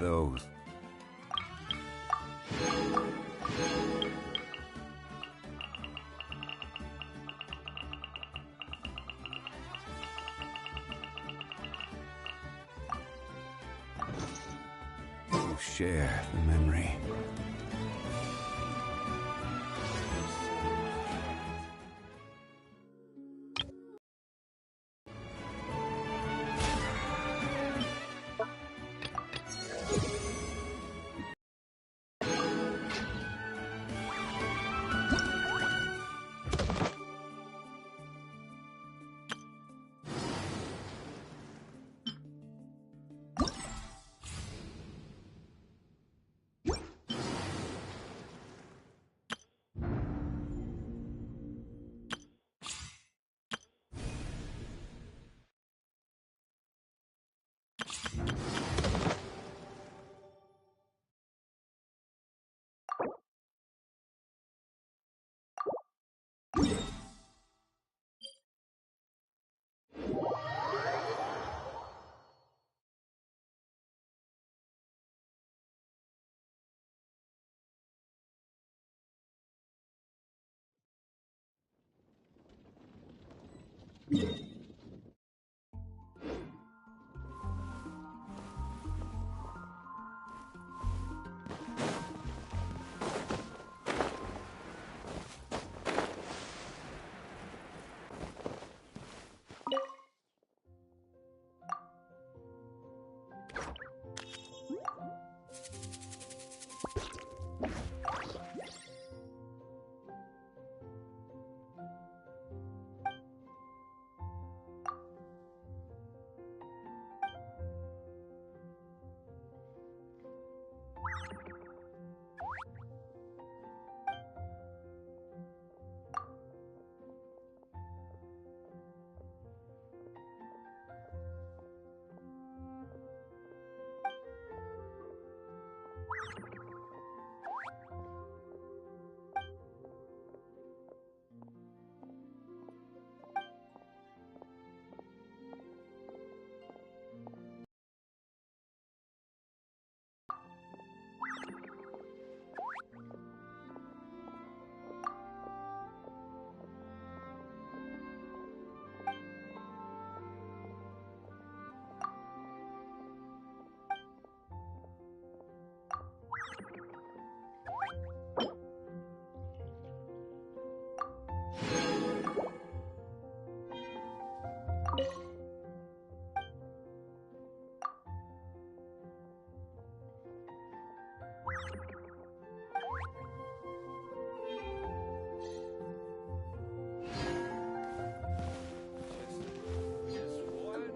those. We'll share the memory.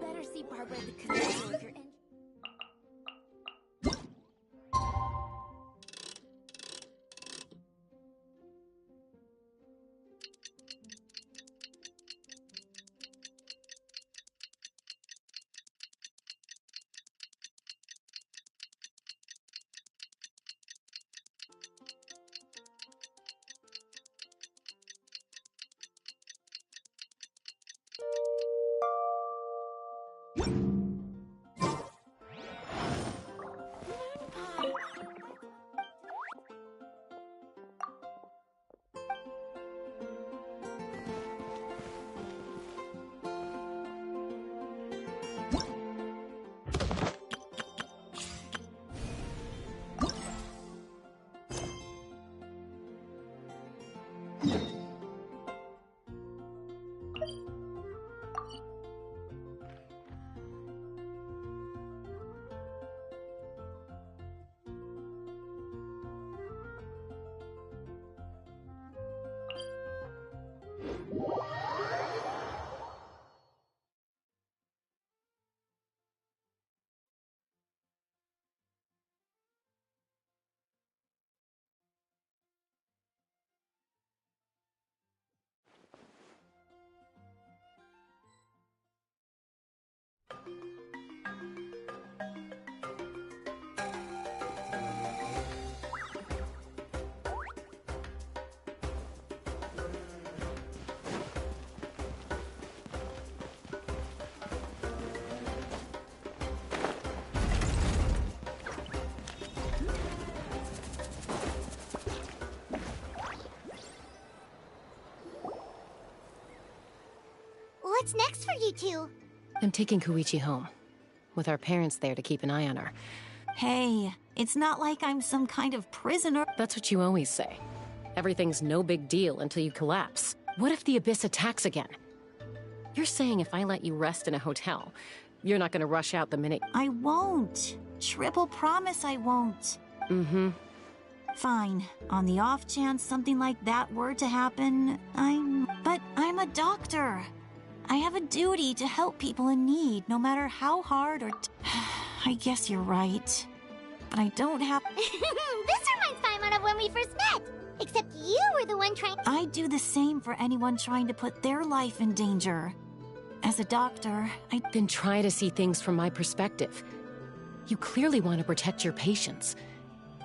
Better see Barbara at the control of your engine. What's next for you two? I'm taking Koichi home, with our parents there to keep an eye on her. Hey, it's not like I'm some kind of prisoner. That's what you always say. Everything's no big deal until you collapse. What if the Abyss attacks again? You're saying if I let you rest in a hotel, you're not gonna rush out the minute... I won't. Triple promise I won't. Mm-hmm. Fine. On the off chance something like that were to happen, But I'm a doctor. I have a duty to help people in need, no matter how hard or... I guess you're right. But I don't have... This reminds Paimon of when we first met. Except you were the one trying... I'd do the same for anyone trying to put their life in danger. As a doctor, Then try to see things from my perspective. You clearly want to protect your patients.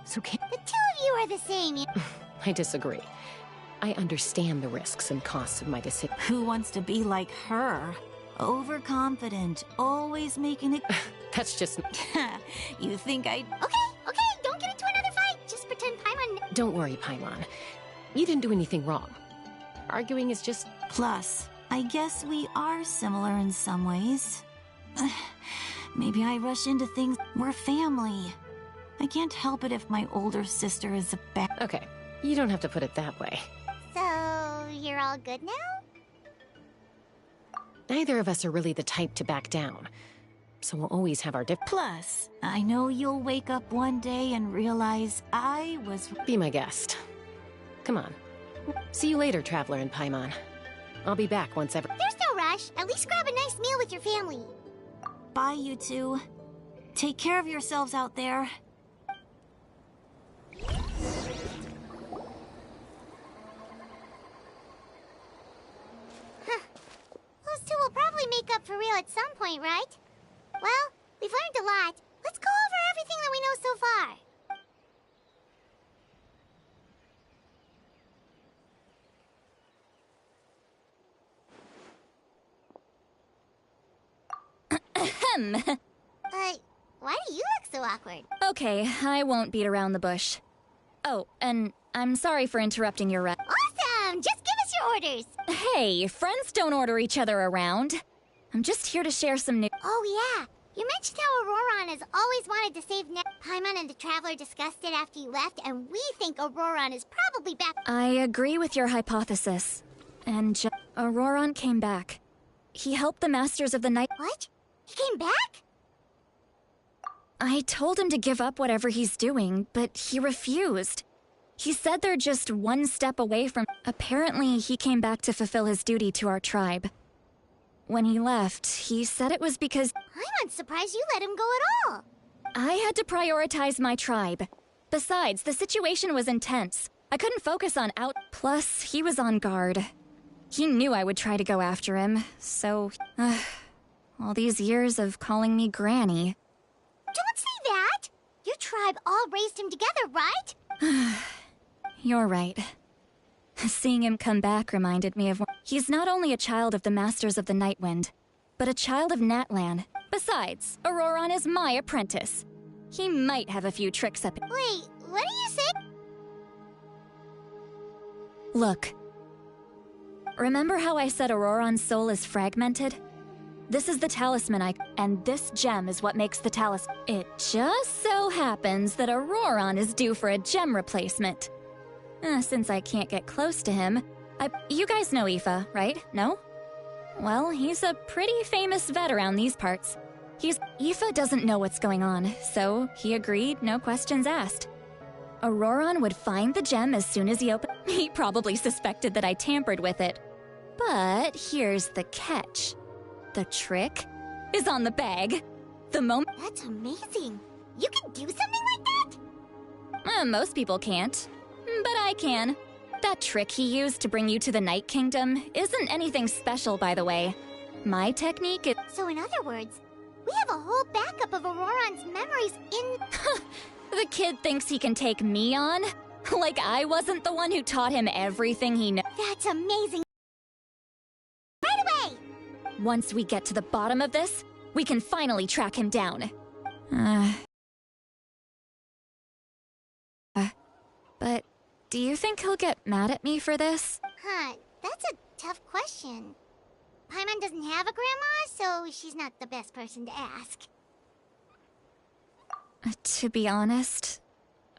So can't... The two of you are the same. I disagree. I understand the risks and costs of my decision. Who wants to be like her? Overconfident, always making it... That's just... You think I'd... Okay, don't get into another fight. Just pretend Paimon... Don't worry, Paimon. You didn't do anything wrong. Arguing is just... Plus, I guess we are similar in some ways. Maybe I rush into things... We're family. I can't help it if my older sister is a bad... Okay, you don't have to put it that way. So, you're all good now? Neither of us are really the type to back down. So we'll always have our Plus, I know you'll wake up one day and realize I was... Be my guest. Come on. See you later, Traveler and Paimon. I'll be back once ever... There's no rush. At least grab a nice meal with your family. Bye, you two. Take care of yourselves out there. Those two will probably make up for real at some point, right? Well, we've learned a lot. Let's go over everything that we know so far. Why do you look so awkward? Okay, I won't beat around the bush. Oh, and I'm sorry for interrupting your rest. Awesome! Just give us your orders! Hey, friends don't order each other around. I'm just here to share some news. Oh yeah, you mentioned how Auroron has always wanted to save Paimon and the Traveler discussed it after you left, and we think Auroron is probably back. I agree with your hypothesis. And Auroron came back. He helped the Masters of the Night. What? He came back? I told him to give up whatever he's doing, but he refused. He said they're just one step away from... Apparently, he came back to fulfill his duty to our tribe. When he left, he said it was because... I'm unsurprised you let him go at all. I had to prioritize my tribe. Besides, the situation was intense. I couldn't focus on out... Plus, he was on guard. He knew I would try to go after him, so... all these years of calling me Granny... Don't say that! Your tribe all raised him together, right? You're right. Seeing him come back reminded me of... He's not only a child of the Masters of the Nightwind, but a child of Natlan. Besides, Auroron is my apprentice. He might have a few tricks up... Wait, what do you say? Look. Remember how I said Auroron's soul is fragmented? This is the talisman and this gem is what makes the talisman. It just so happens that Auroron is due for a gem replacement. Since I can't get close to him, you guys know Aoife, right? No? Well, he's a pretty famous vet around these parts. Aoife doesn't know what's going on, so he agreed, no questions asked. Auroron would find the gem as soon as he opened. He probably suspected that I tampered with it. But here's the catch. The trick is on the bag. The moment... That's amazing. You can do something like that? Most people can't. But I can. That trick he used to bring you to the Night Kingdom isn't anything special, by the way. My technique is... So in other words, we have a whole backup of Auroron's memories in... The kid thinks he can take me on? Like I wasn't the one who taught him everything he knows. That's amazing. Right away! Once we get to the bottom of this, we can finally track him down. But do you think he'll get mad at me for this? Huh, that's a tough question. Paimon doesn't have a grandma, so she's not the best person to ask. To be honest,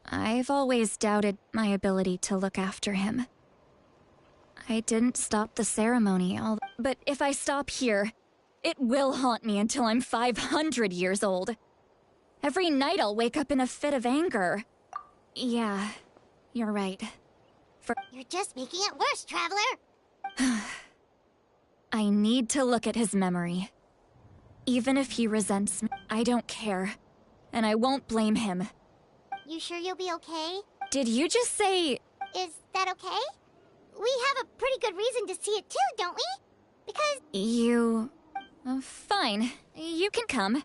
I've always doubted my ability to look after him. I didn't stop the ceremony, but if I stop here, it will haunt me until I'm 500 years old. Every night I'll wake up in a fit of anger. Yeah, you're right. You're just making it worse, Traveler! I need to look at his memory. Even if he resents me, I don't care. And I won't blame him. You sure you'll be okay? Did you just say... Is that okay? We have a pretty good reason to see it too, don't we? Because... You... fine. You can come.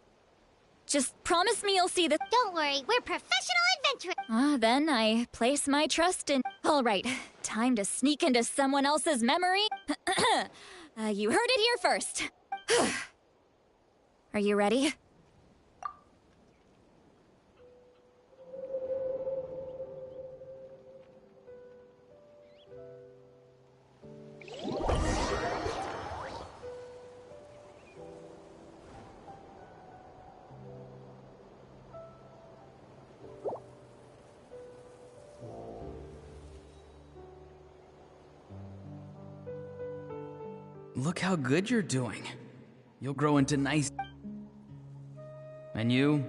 Just promise me you'll see the... Don't worry, we're professional adventurers! Then I place my trust in... Alright, time to sneak into someone else's memory. You heard it here first. Are you ready? Look how good you're doing. You'll grow into nice... And you?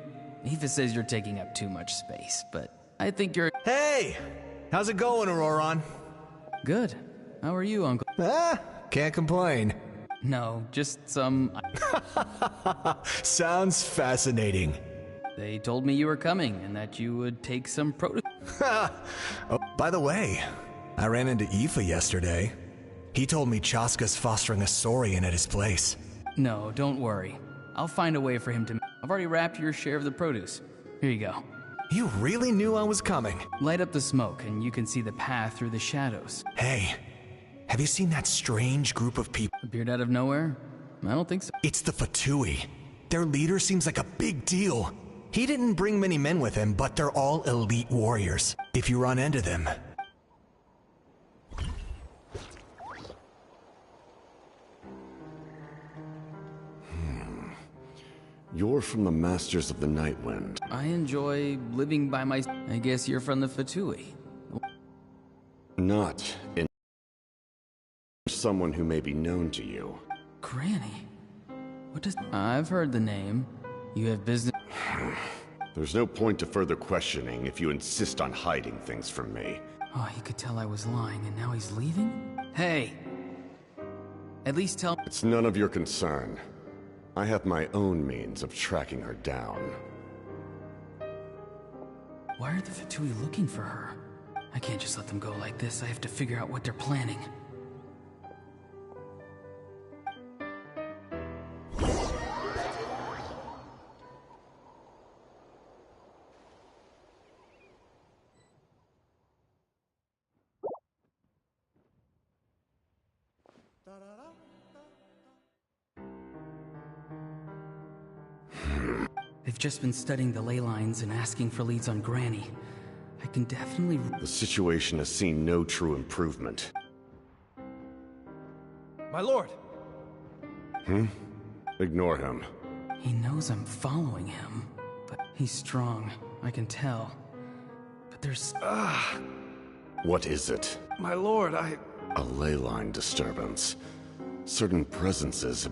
Aoife says you're taking up too much space, but I think you're... Hey! How's it going, Auroron? Good. How are you, Uncle? Can't complain. No, just some... Sounds fascinating. They told me you were coming and that you would take some produce. Oh, by the way, I ran into Aoife yesterday. He told me Chaska's fostering a Saurian at his place. No, don't worry. I'll find a way for him to... I've already wrapped your share of the produce. Here you go. You really knew I was coming. Light up the smoke and you can see the path through the shadows. Hey, have you seen that strange group of people? Appeared out of nowhere? I don't think so. It's the Butuh. Their leader seems like a big deal. He didn't bring many men with him, but they're all elite warriors. If you run into them... You're from the Masters of the Nightwind. I enjoy living by my... I guess you're from the Butuh. Not in... someone who may be known to you. Granny? What does... I've heard the name. You have business... There's no point to further questioning if you insist on hiding things from me. Oh, he could tell I was lying and now he's leaving? Hey! At least tell... It's none of your concern. I have my own means of tracking her down. Why are the Butuh looking for her? I can't just let them go like this. I have to figure out what they're planning. They've just been studying the ley lines and asking for leads on Granny. I can definitely... The situation has seen no true improvement. My lord! Ignore him. He knows I'm following him, but he's strong. I can tell. But there's... What is it? My lord, A ley line disturbance. Certain presences...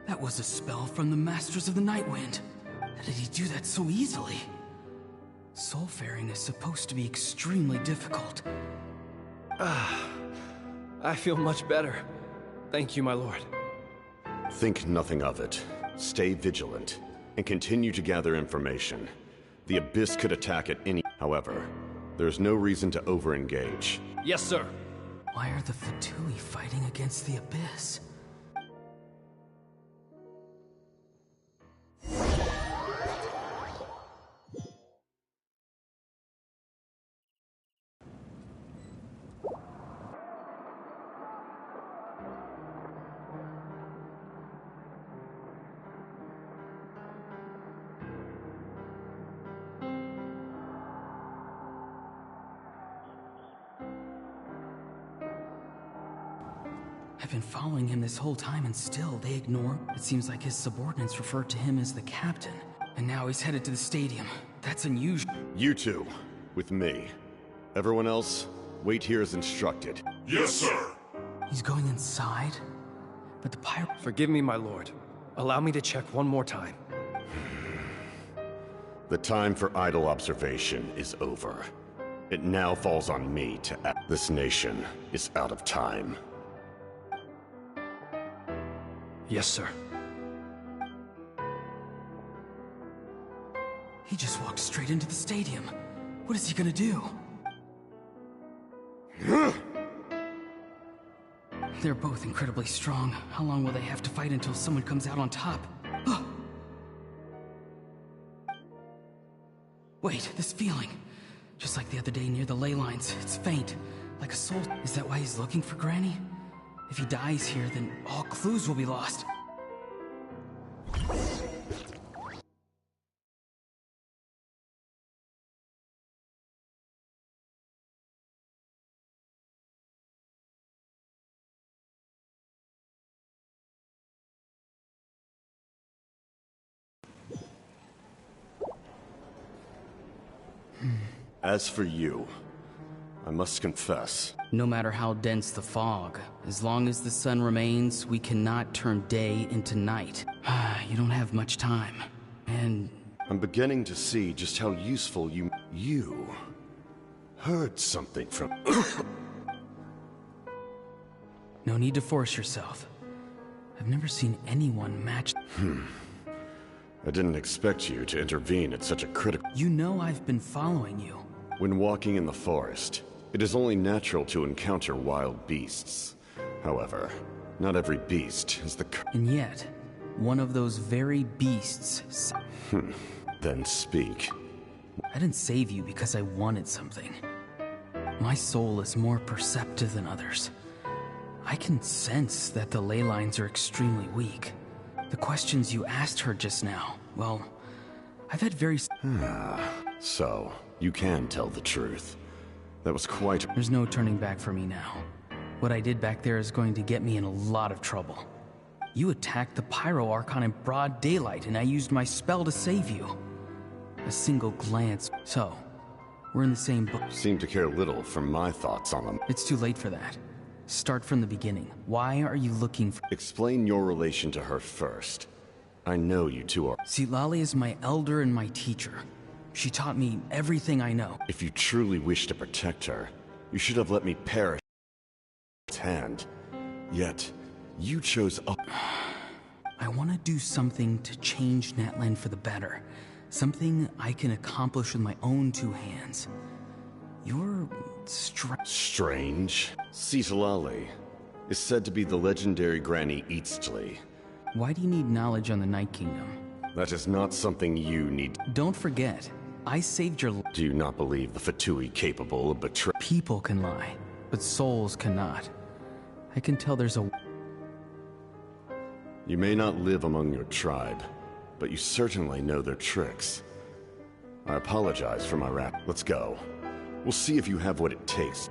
That was a spell from the Masters of the Nightwind. How did he do that so easily? Soulfaring is supposed to be extremely difficult. I feel much better. Thank you, my lord. Think nothing of it. Stay vigilant, and continue to gather information. The Abyss could attack at any... However, there's no reason to over-engage. Yes, sir. Why are the Butuh fighting against the Abyss? I've been following him this whole time and still they ignore him. It seems like his subordinates refer to him as the captain. And now he's headed to the stadium. That's unusual. You two, with me. Everyone else, wait here as instructed. Yes, sir. He's going inside? But the pirate... Forgive me, my lord. Allow me to check one more time. The time for idle observation is over. It now falls on me to act. This nation is out of time. Yes, sir. He just walked straight into the stadium. What is he gonna do? They're both incredibly strong. How long will they have to fight until someone comes out on top? Wait, this feeling. Just like the other day near the ley lines. It's faint, like a soul. Is that why he's looking for Granny? If he dies here, then all clues will be lost. As for you, I must confess. No matter how dense the fog, as long as the sun remains, we cannot turn day into night. You don't have much time, and... I'm beginning to see just how useful you heard something from... No need to force yourself. I've never seen anyone match... I didn't expect you to intervene at such a critical... You know I've been following you. When walking in the forest, it is only natural to encounter wild beasts. However, not every beast is the... And yet, one of those very beasts... Then speak. I didn't save you because I wanted something. My soul is more perceptive than others. I can sense that the ley lines are extremely weak. The questions you asked her just now, well, I've had very... So, you can tell the truth. That was quite... There's no turning back for me now. What I did back there is going to get me in a lot of trouble. You attacked the Pyro Archon in broad daylight, and I used my spell to save you. A single glance. So, we're in the same boat. Seem to care little for my thoughts on them. It's too late for that. Start from the beginning. Why are you looking for... Explain your relation to her first. I know you two are... Lali is my elder and my teacher. She taught me everything I know. If you truly wish to protect her, you should have let me perish at hand. Yet, you chose up... I want to do something to change Natlan for the better. Something I can accomplish with my own two hands. You're... Strange? Citlali is said to be the legendary Granny Eastly. Why do you need knowledge on the Night Kingdom? That is not something you need. Don't forget, I saved your... Do you not believe the Fatui capable of betrayal? People can lie, but souls cannot. I can tell there's a... You may not live among your tribe, but you certainly know their tricks. I apologize for my rap. Let's go. We'll see if you have what it takes.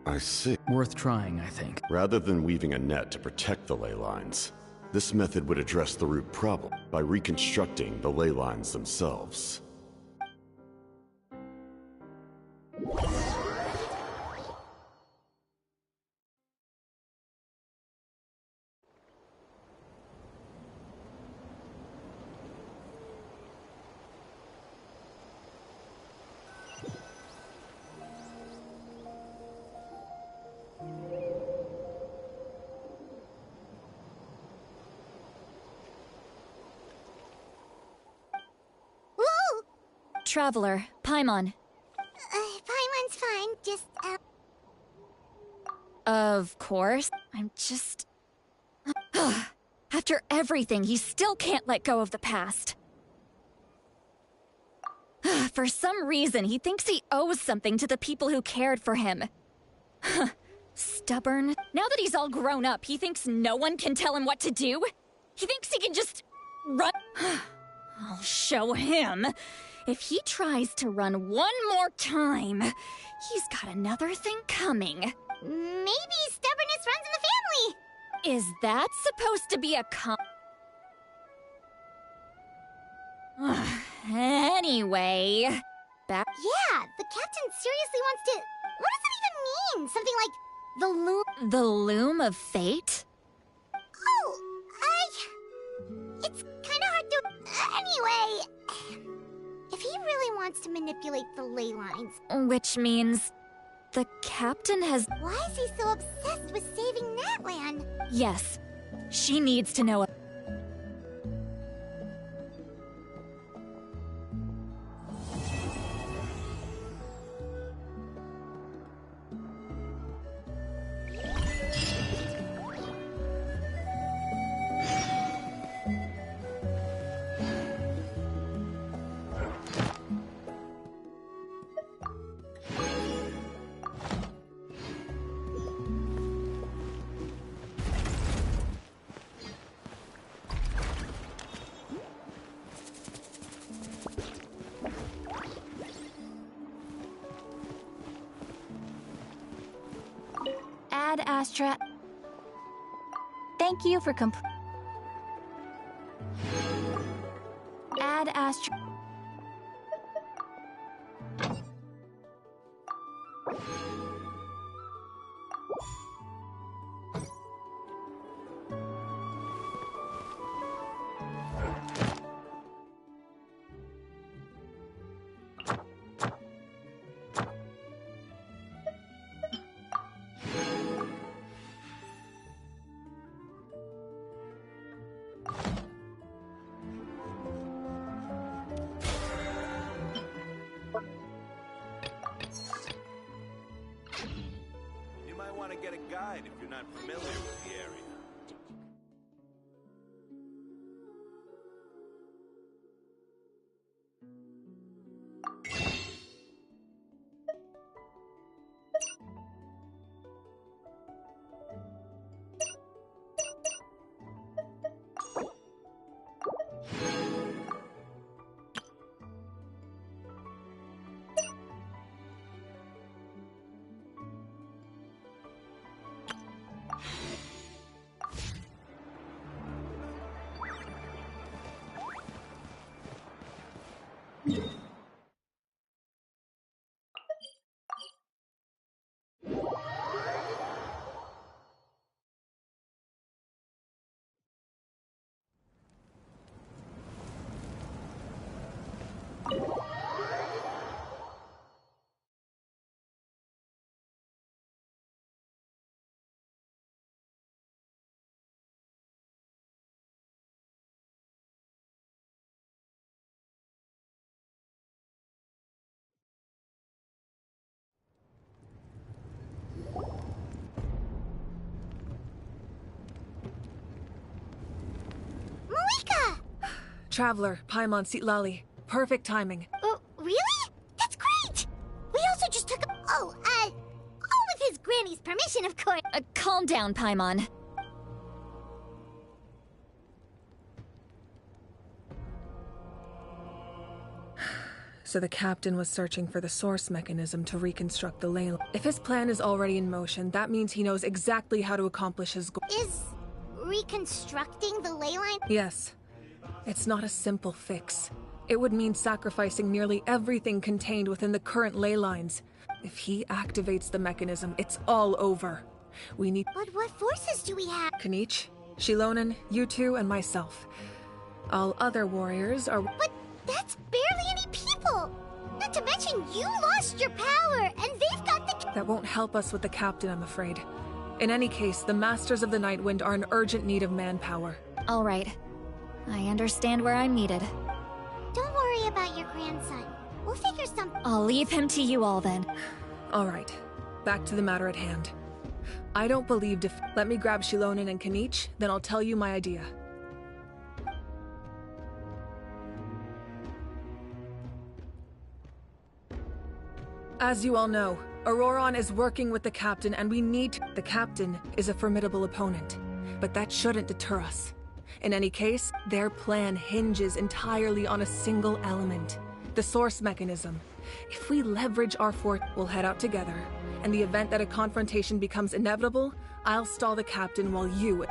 I see. Worth trying, I think. Rather than weaving a net to protect the ley lines, this method would address the root problem by reconstructing the ley lines themselves. Traveler, Paimon. Paimon's fine, just, Of course. I'm just... After everything, he still can't let go of the past. For some reason, he thinks he owes something to the people who cared for him. Stubborn. Now that he's all grown up, he thinks no one can tell him what to do? He thinks he can just run... I'll show him. If he tries to run one more time, he's got another thing coming. Maybe stubbornness runs in the family. Is that supposed to be a Anyway, back... Yeah, the captain seriously wants to... What does that even mean? Something like the loom... The loom of fate? Oh, it's kind of hard to... Anyway... If he really wants to manipulate the ley lines... Which means... The captain has... Why is he so obsessed with saving Natlan? Yes. She needs to know... Ad Astra. Thank you for Ad Astra. You might want to get a guide if you're not familiar with the area. Traveler, Paimon Sitlali. Perfect timing. Oh, really? That's great! We also just took a... all with his granny's permission, of course. Calm down, Paimon. So the captain was searching for the source mechanism to reconstruct the ley line. If his plan is already in motion, that means he knows exactly how to accomplish his goal. Is reconstructing the ley line? Yes. It's not a simple fix. It would mean sacrificing nearly everything contained within the current ley lines. If he activates the mechanism, it's all over. We need... But what forces do we have? Kanich, Shilonen, you two, and myself. All other warriors are... But that's barely any people! Not to mention you lost your power, and they've got the... That won't help us with the captain, I'm afraid. In any case, the Masters of the Nightwind are in urgent need of manpower. All right. I understand where I'm needed. Don't worry about your grandson. We'll figure something... I'll leave him to you all then. All right. Back to the matter at hand. I don't believe Let me grab Shilonen and Kanich, then I'll tell you my idea. As you all know, Auroron is working with the Captain and we need to... The Captain is a formidable opponent, but that shouldn't deter us. In any case, their plan hinges entirely on a single element, the source mechanism. If we leverage our fort, we'll head out together. In the event that a confrontation becomes inevitable, I'll stall the Captain while you...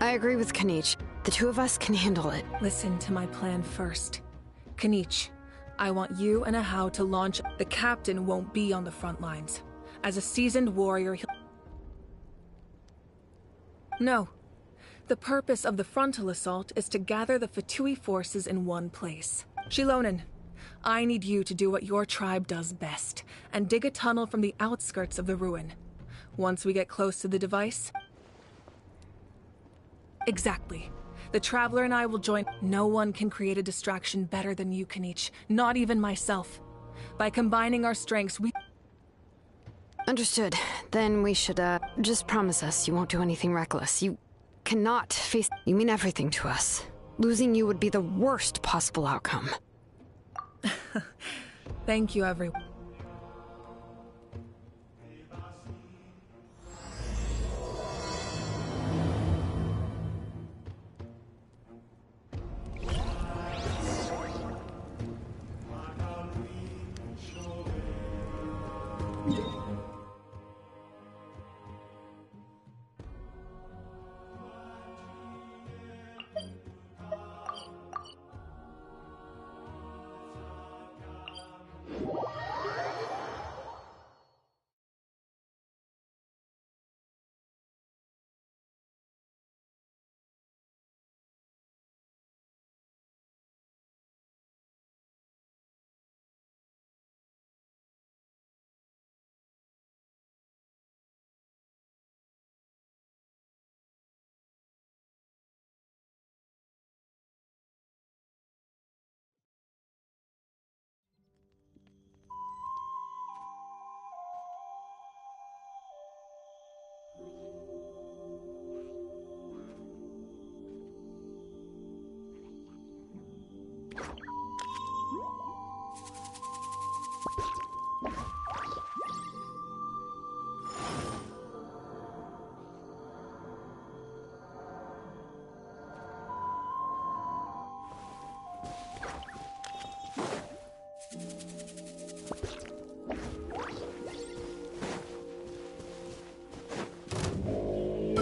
I agree with Kanich. The two of us can handle it. Listen to my plan first. Kanich, I want you and Ahau to launch... The Captain won't be on the front lines. As a seasoned warrior, he'll... No. The purpose of the frontal assault is to gather the Fatui forces in one place. Shilonen, I need you to do what your tribe does best, and dig a tunnel from the outskirts of the ruin. Once we get close to the device... Exactly. The Traveler and I will join... No one can create a distraction better than you, Kanich. Not even myself. By combining our strengths, we... Understood. Then we should, just promise us you won't do anything reckless. You cannot face... You mean everything to us. Losing you would be the worst possible outcome. Thank you, everyone.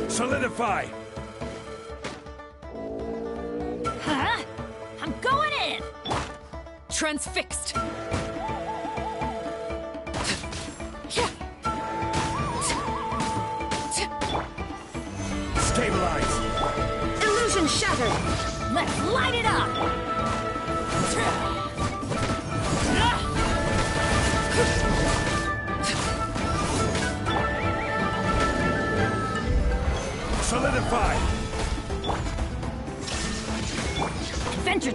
Solidify! Huh? I'm going in! Transfixed! Stabilize! Illusion shattered! Let's light it up! Solidify! Adventure!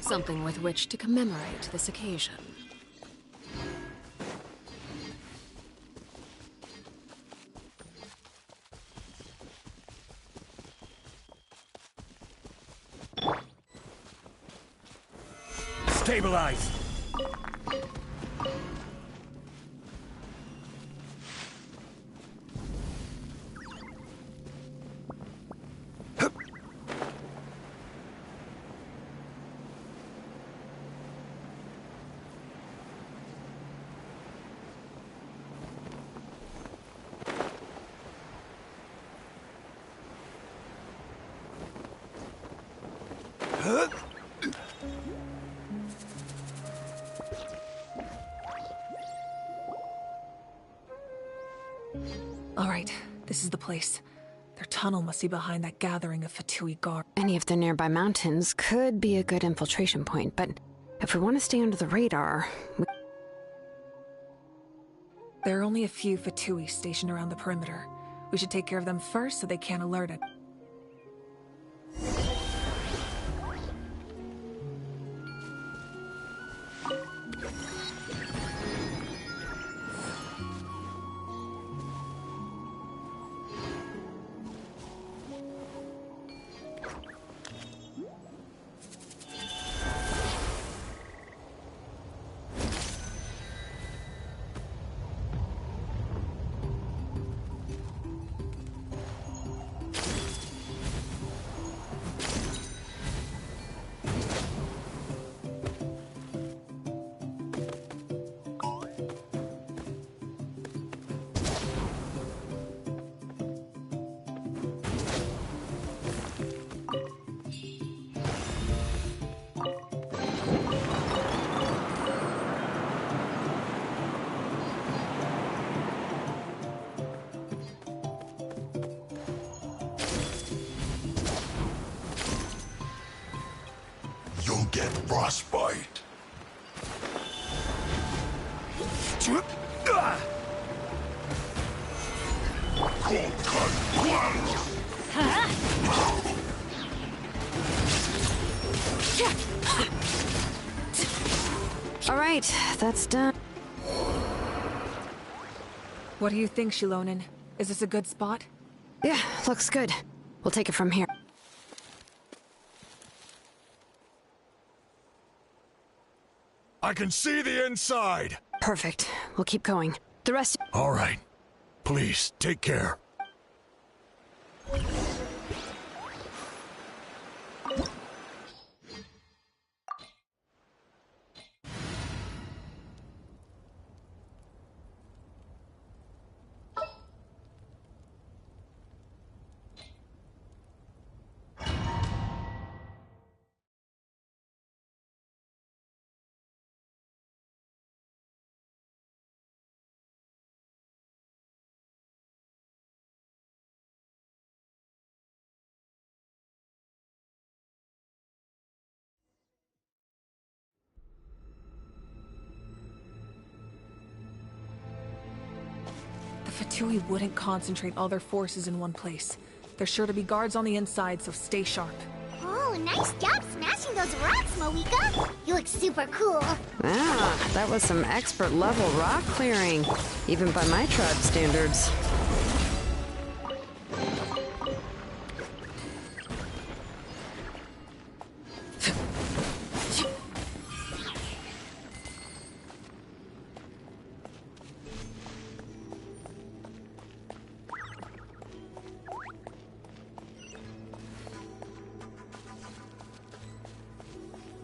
Something with which to commemorate this occasion. Stabilize! All right, this is the place. Their tunnel must be behind that gathering of Fatui guard. Any of the nearby mountains could be a good infiltration point, but if we want to stay under the radar... There are only a few Fatui stationed around the perimeter. We should take care of them first so they can't alert it. You'll get frostbite. Cold cut plunge. All right, that's done. What do you think, Shilonen? Is this a good spot? Yeah, looks good. We'll take it from here. I can see the inside. Perfect. We'll keep going. The rest... All right. Please, take care. The Fatui wouldn't concentrate all their forces in one place. There's sure to be guards on the inside, so stay sharp. Oh, nice job smashing those rocks, Moika. You look super cool. Ah, that was some expert level rock clearing, even by my tribe standards.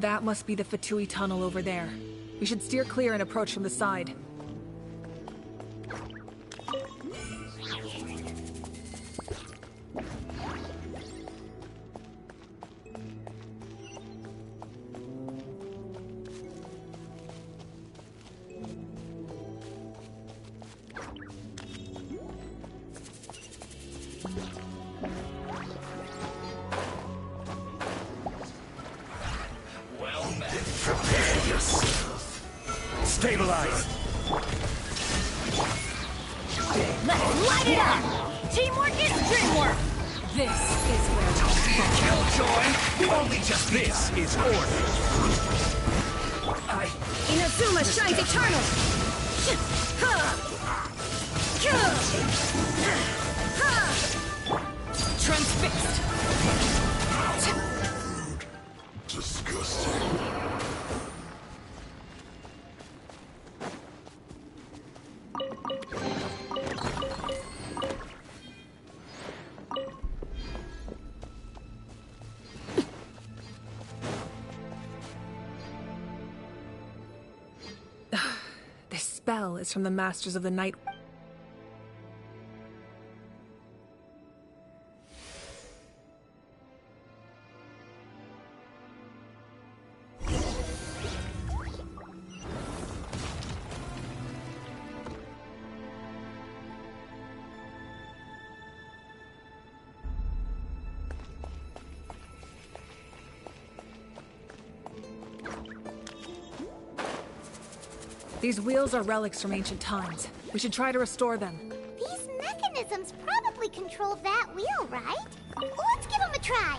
That must be the Fatui tunnel over there. We should steer clear and approach from the side. Stabilize! Let's light it up! Teamwork is dreamwork! This is where Killjoy! Only just this is order! Inazuma shines eternal! Transfixed! Disgusting. This spell is from the Masters of the Night. These wheels are relics from ancient times. We should try to restore them. These mechanisms probably control that wheel, right? Let's give them a try.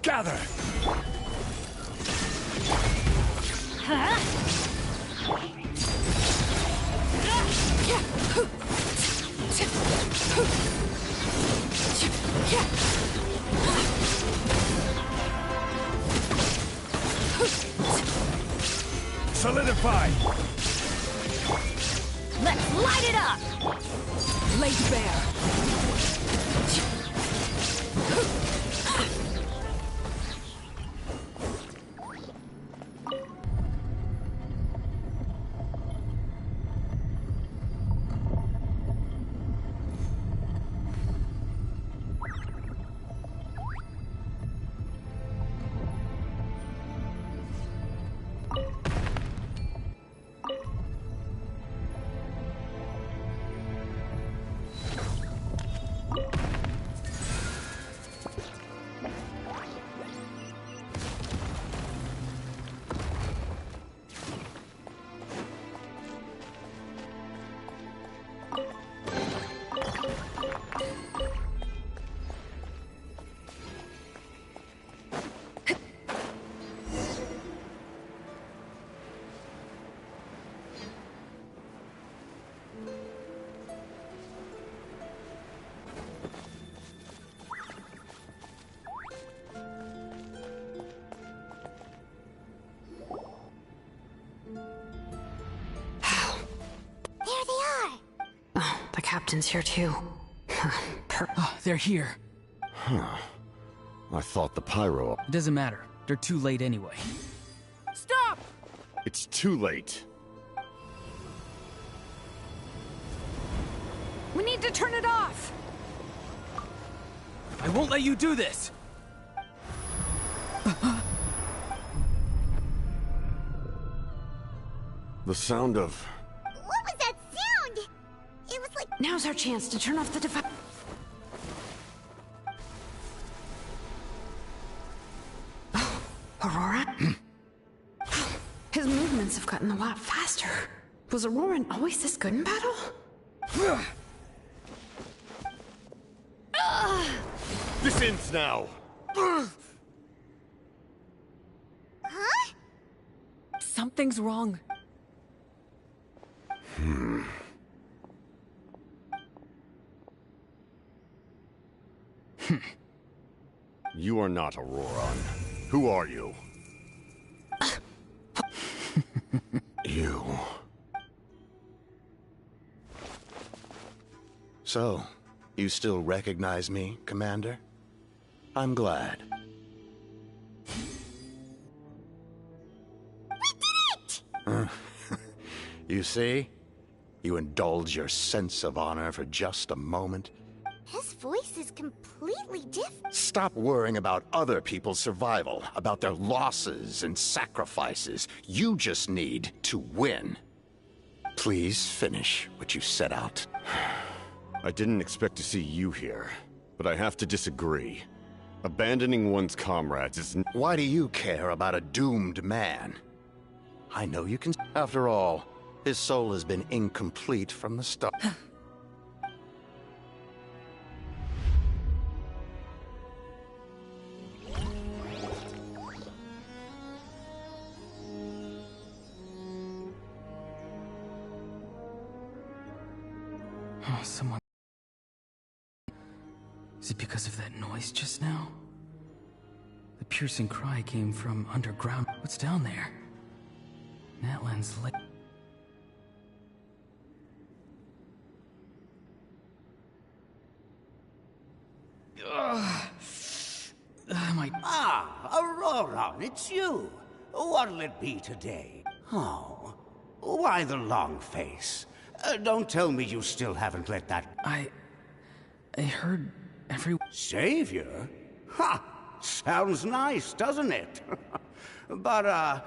Gather! Solidify! Let's light it up! Laid bare. The captain's here too. They're here. Huh. I thought the pyro... It doesn't matter. They're too late anyway. Stop! It's too late. We need to turn it off! I won't let you do this! The sound of... What was that sound? It was like... Now's our chance to turn off the device. Oh, Aurora? His movements have gotten a lot faster. Was Aurora always this good in battle? This ends now! Huh? Something's wrong. You are not Auroron. Who are you? You. So, you still recognize me, Commander? I'm glad. We did it! You see? You indulge your sense of honor for just a moment. His voice is completely different. Stop worrying about other people's survival, about their losses and sacrifices. You just need to win. Please finish what you set out. I didn't expect to see you here, but I have to disagree. Abandoning one's comrades is... Why do you care about a doomed man? I know you can... After all, his soul has been incomplete from the start. Oh, someone... Is it because of that noise just now? The piercing cry came from underground. What's down there? Natlan's lake. My... Ah, Auroron, it's you. What'll it be today? Oh, why the long face? Don't tell me you still haven't let that... I heard every... Savior? Ha! Sounds nice, doesn't it? But,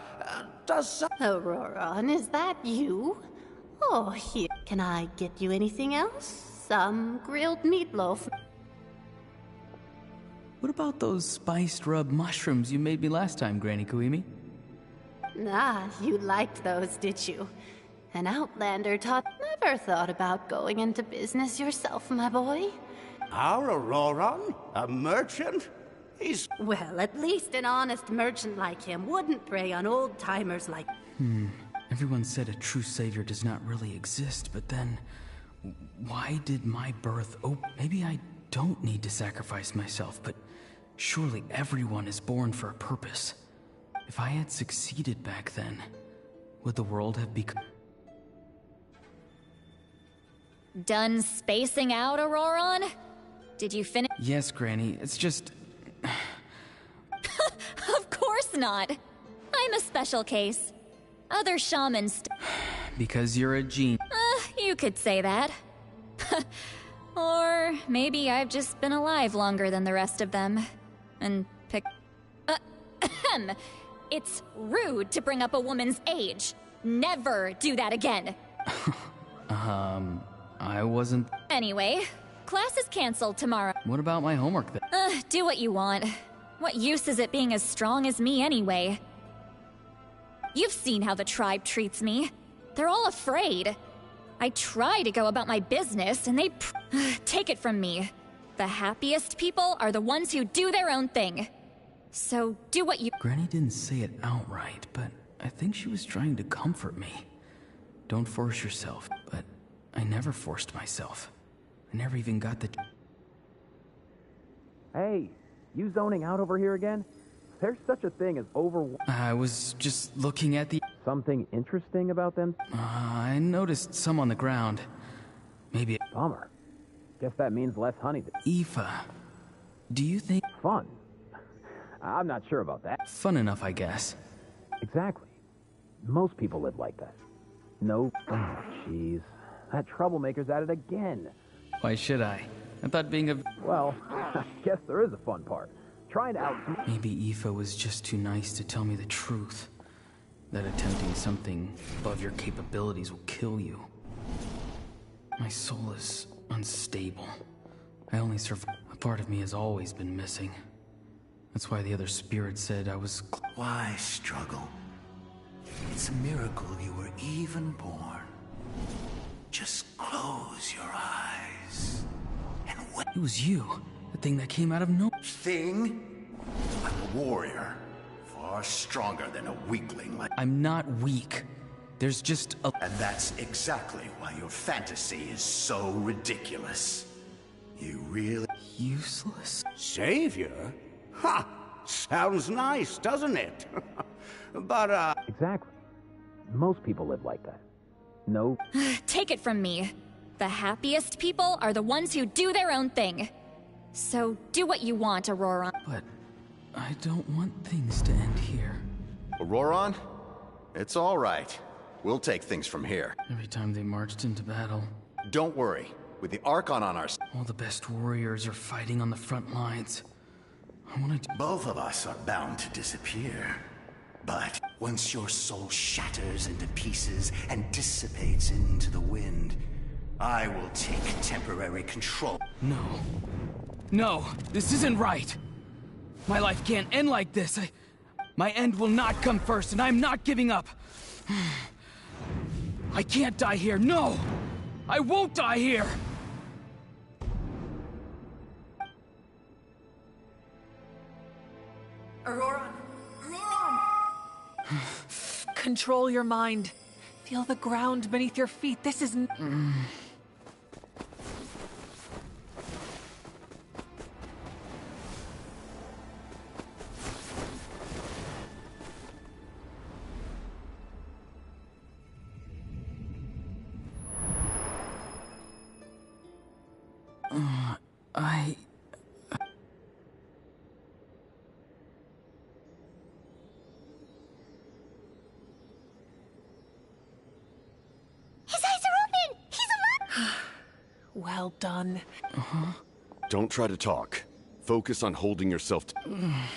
does... Auroron, is that you? Oh, here. Can I get you anything else? Some grilled meatloaf? What about those spiced rub mushrooms you made me last time, Granny Kuimi? Ah, you liked those, did you? An outlander taught... Never thought about going into business yourself, my boy? Our Auroron? A merchant? He's... Well, at least an honest merchant like him wouldn't prey on old-timers like... Everyone said a true savior does not really exist, but then... Why did my birth Maybe I don't need to sacrifice myself, but... Surely everyone is born for a purpose. If I had succeeded back then, would the world have become... Done spacing out, Auroron? Did you finish? Yes, Granny, it's just... Of course not. I'm a special case. Other shamans... Because you're a genius. You could say that. Or maybe I've just been alive longer than the rest of them. And pick... It's rude to bring up a woman's age. Never do that again. I wasn't... Anyway, class is canceled tomorrow. What about my homework then? Do what you want. What use is it being as strong as me anyway? You've seen how the tribe treats me. They're all afraid. I try to go about my business, and they take it from me. The happiest people are the ones who do their own thing. So do what you... Granny didn't say it outright, but I think she was trying to comfort me. Don't force yourself, but I never forced myself. I never even got the... Hey, you zoning out over here again? There's such a thing as I was just looking at the... Something interesting about them? I noticed some on the ground. Maybe... Bummer. Guess that means less honey. Aoife, do you think... Fun? I'm not sure about that. Fun enough, I guess. Exactly. Most people live like that. No... Oh, jeez. That troublemaker's at it again. Why should I? I thought being a... Well, I guess there is a fun part. Trying to out... Maybe Aoife was just too nice to tell me the truth. That attempting something above your capabilities will kill you. My soul is unstable. I only survive. A part of me has always been missing. That's why the other spirit said I was... Why struggle? It's a miracle you were even born. Just close your eyes. And what? It was you. The thing that came out of no... Thing? I'm a warrior. Far stronger than a weakling like... I'm not weak. There's just a... And that's exactly why your fantasy is so ridiculous. You really... useless? Savior? Ha! Sounds nice, doesn't it? But, Exactly. Most people live like that. No. Take it from me. The happiest people are the ones who do their own thing. So do what you want, Aurora. But I don't want things to end here. Auroron? It's all right. We'll take things from here. Every time they marched into battle. Don't worry. With the Archon on our side. All the best warriors are fighting on the front lines. I want to... Both of us are bound to disappear. But once your soul shatters into pieces and dissipates into the wind, I will take temporary control. No. No, this isn't right. My life can't end like this. My end will not come first, and I'm not giving up. I can't die here. No! I won't die here! Auroron! Auroron! Control your mind. Feel the ground beneath your feet. This is... His eyes are open! He's alive! Well done. Don't try to talk. Focus on holding yourself I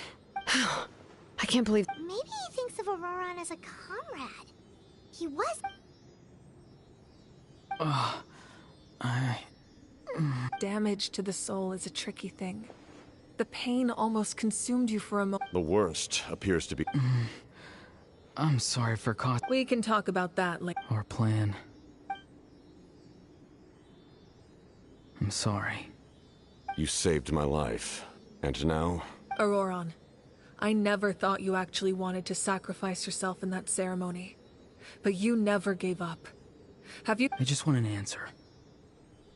can't believe... Maybe he thinks of Auroron as a comrade. He was... Damage to the soul is a tricky thing. The pain almost consumed you for a moment. The worst appears to be... I'm sorry for We can talk about that later. our plan. I'm sorry. You saved my life. And now... Auroron, I never thought you actually wanted to sacrifice yourself in that ceremony. But you never gave up. Have you... I just want an answer.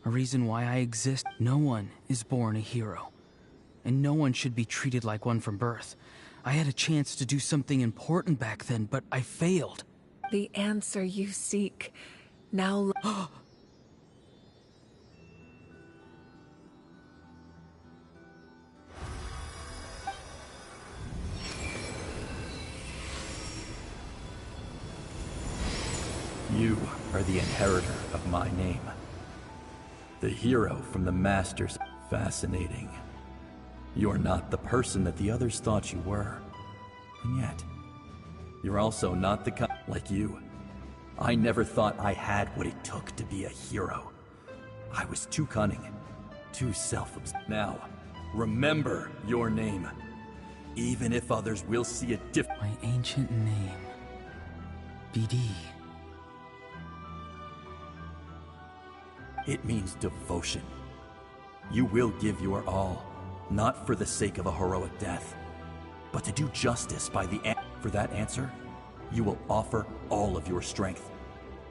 A reason why I exist. No one is born a hero. And no one should be treated like one from birth. I had a chance to do something important back then, but I failed. The answer you seek. Now... You are the inheritor of my name. The hero from the Masters. Fascinating. You're not the person that the others thought you were. And yet, you're also not the kind like you. I never thought I had what it took to be a hero. I was too cunning, too self-obsessed. Now, remember your name. Even if others will see it different. My ancient name. BD. It means devotion. You will give your all, not for the sake of a heroic death, but to do justice by the for that answer, you will offer all of your strength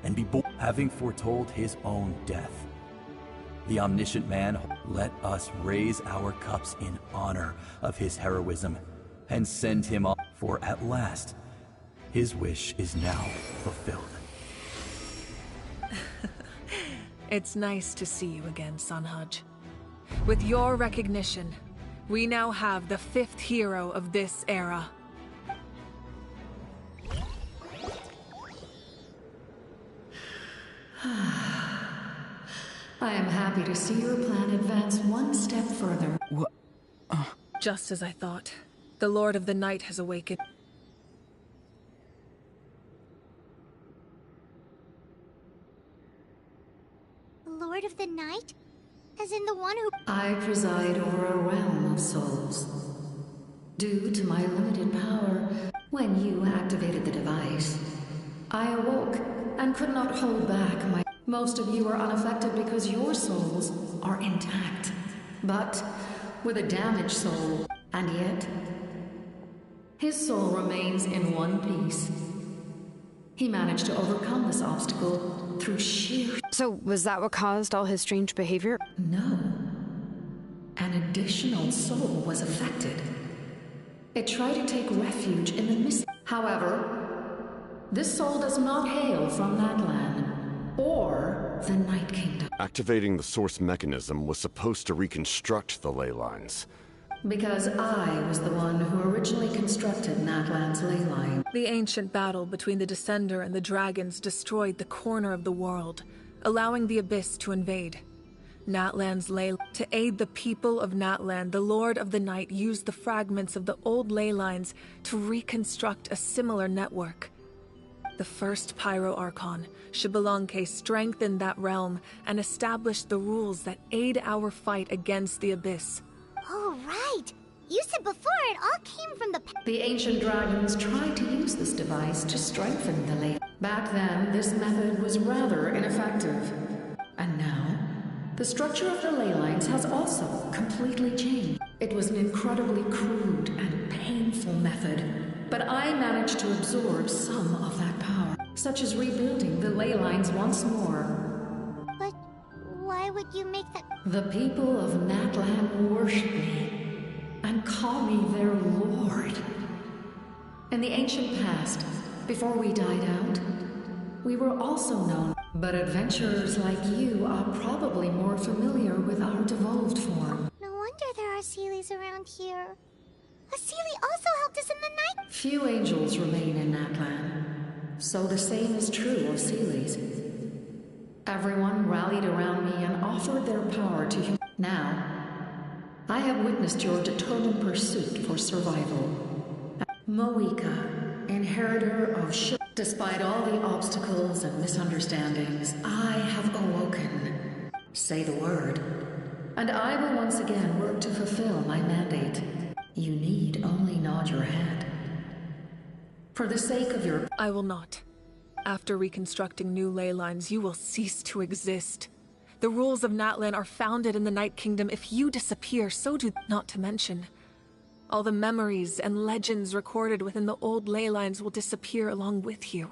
and be born having foretold his own death. The omniscient man, let us raise our cups in honor of his heroism and send him off, for at last, his wish is now fulfilled. It's nice to see you again, Sunhudge. With your recognition, we now have the 5th hero of this era. I am happy to see your plan advance one step further. What? Just as I thought. The Lord of the Night has awakened. Lord of the Night? As in the one who... I preside over a realm of souls. Due to my limited power, when you activated the device, I awoke and could not hold back my... Most of you are unaffected because your souls are intact. But with a damaged soul, and yet, his soul remains in one piece. He managed to overcome this obstacle through sheer... So, was that what caused all his strange behavior? No. an additional soul was affected. It tried to take refuge in the mist. However, this soul does not hail from Natlan or the Night Kingdom. Activating the source mechanism was supposed to reconstruct the ley lines. Because I was the one who originally constructed Natlan's ley line. The ancient battle between the Descender and the dragons destroyed the corner of the world, allowing the Abyss to invade. Natlan's ley... To aid the people of Natlan, the Lord of the Night used the fragments of the old ley lines to reconstruct a similar network. The first Pyro Archon, Xbalanque, strengthened that realm and established the rules that aid our fight against the Abyss. Oh, right. You said before it all came from the... The ancient dragons tried to use this device to strengthen the ley. Back then, this method was rather ineffective. And now, the structure of the ley lines has also completely changed. It was an incredibly crude and painful method, but I managed to absorb some of that power, such as rebuilding the ley lines once more. But why would you make that... The people of Natlan worship me and call me their lord. In the ancient past, before we died out, we were also known. But adventurers like you are probably more familiar with our devolved form. No wonder there are Seelies around here. A Seelie also helped us in the night. Few angels remain in Natlan, so the same is true of Seelies. Everyone rallied around me and offered their power to him. Now, I have witnessed your determined pursuit for survival. Moika, inheritor of Despite all the obstacles and misunderstandings, I have awoken. Say the word, and I will once again work to fulfill my mandate. You need only nod your head. For the sake of your... I will not. After reconstructing new ley lines, you will cease to exist. The rules of Natlan are founded in the Night Kingdom. If you disappear, so do... Not to mention, all the memories and legends recorded within the old ley lines will disappear along with you.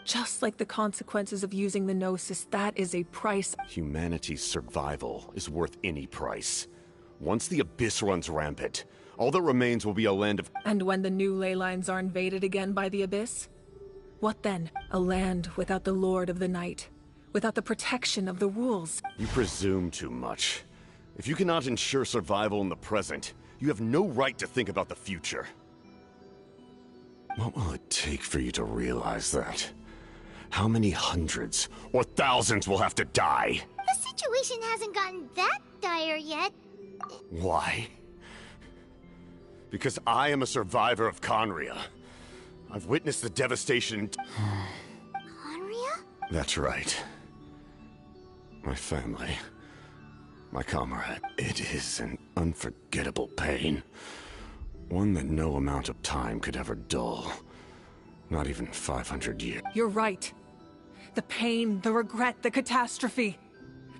Just like the consequences of using the Gnosis, that is a price. Humanity's survival is worth any price. Once the Abyss runs rampant, all that remains will be a land of... And when the new ley lines are invaded again by the Abyss? What then? A land without the Lord of the Night, without the protection of the rules. You presume too much. If you cannot ensure survival in the present, you have no right to think about the future. What will it take for you to realize that? How many hundreds or thousands will have to die? The situation hasn't gotten that dire yet. Why? Because I am a survivor of Conria. I've witnessed the devastation... Conria? That's right. My family. My comrade. It is an unforgettable pain. One that no amount of time could ever dull. Not even 500 years. You're right. The pain, the regret, the catastrophe.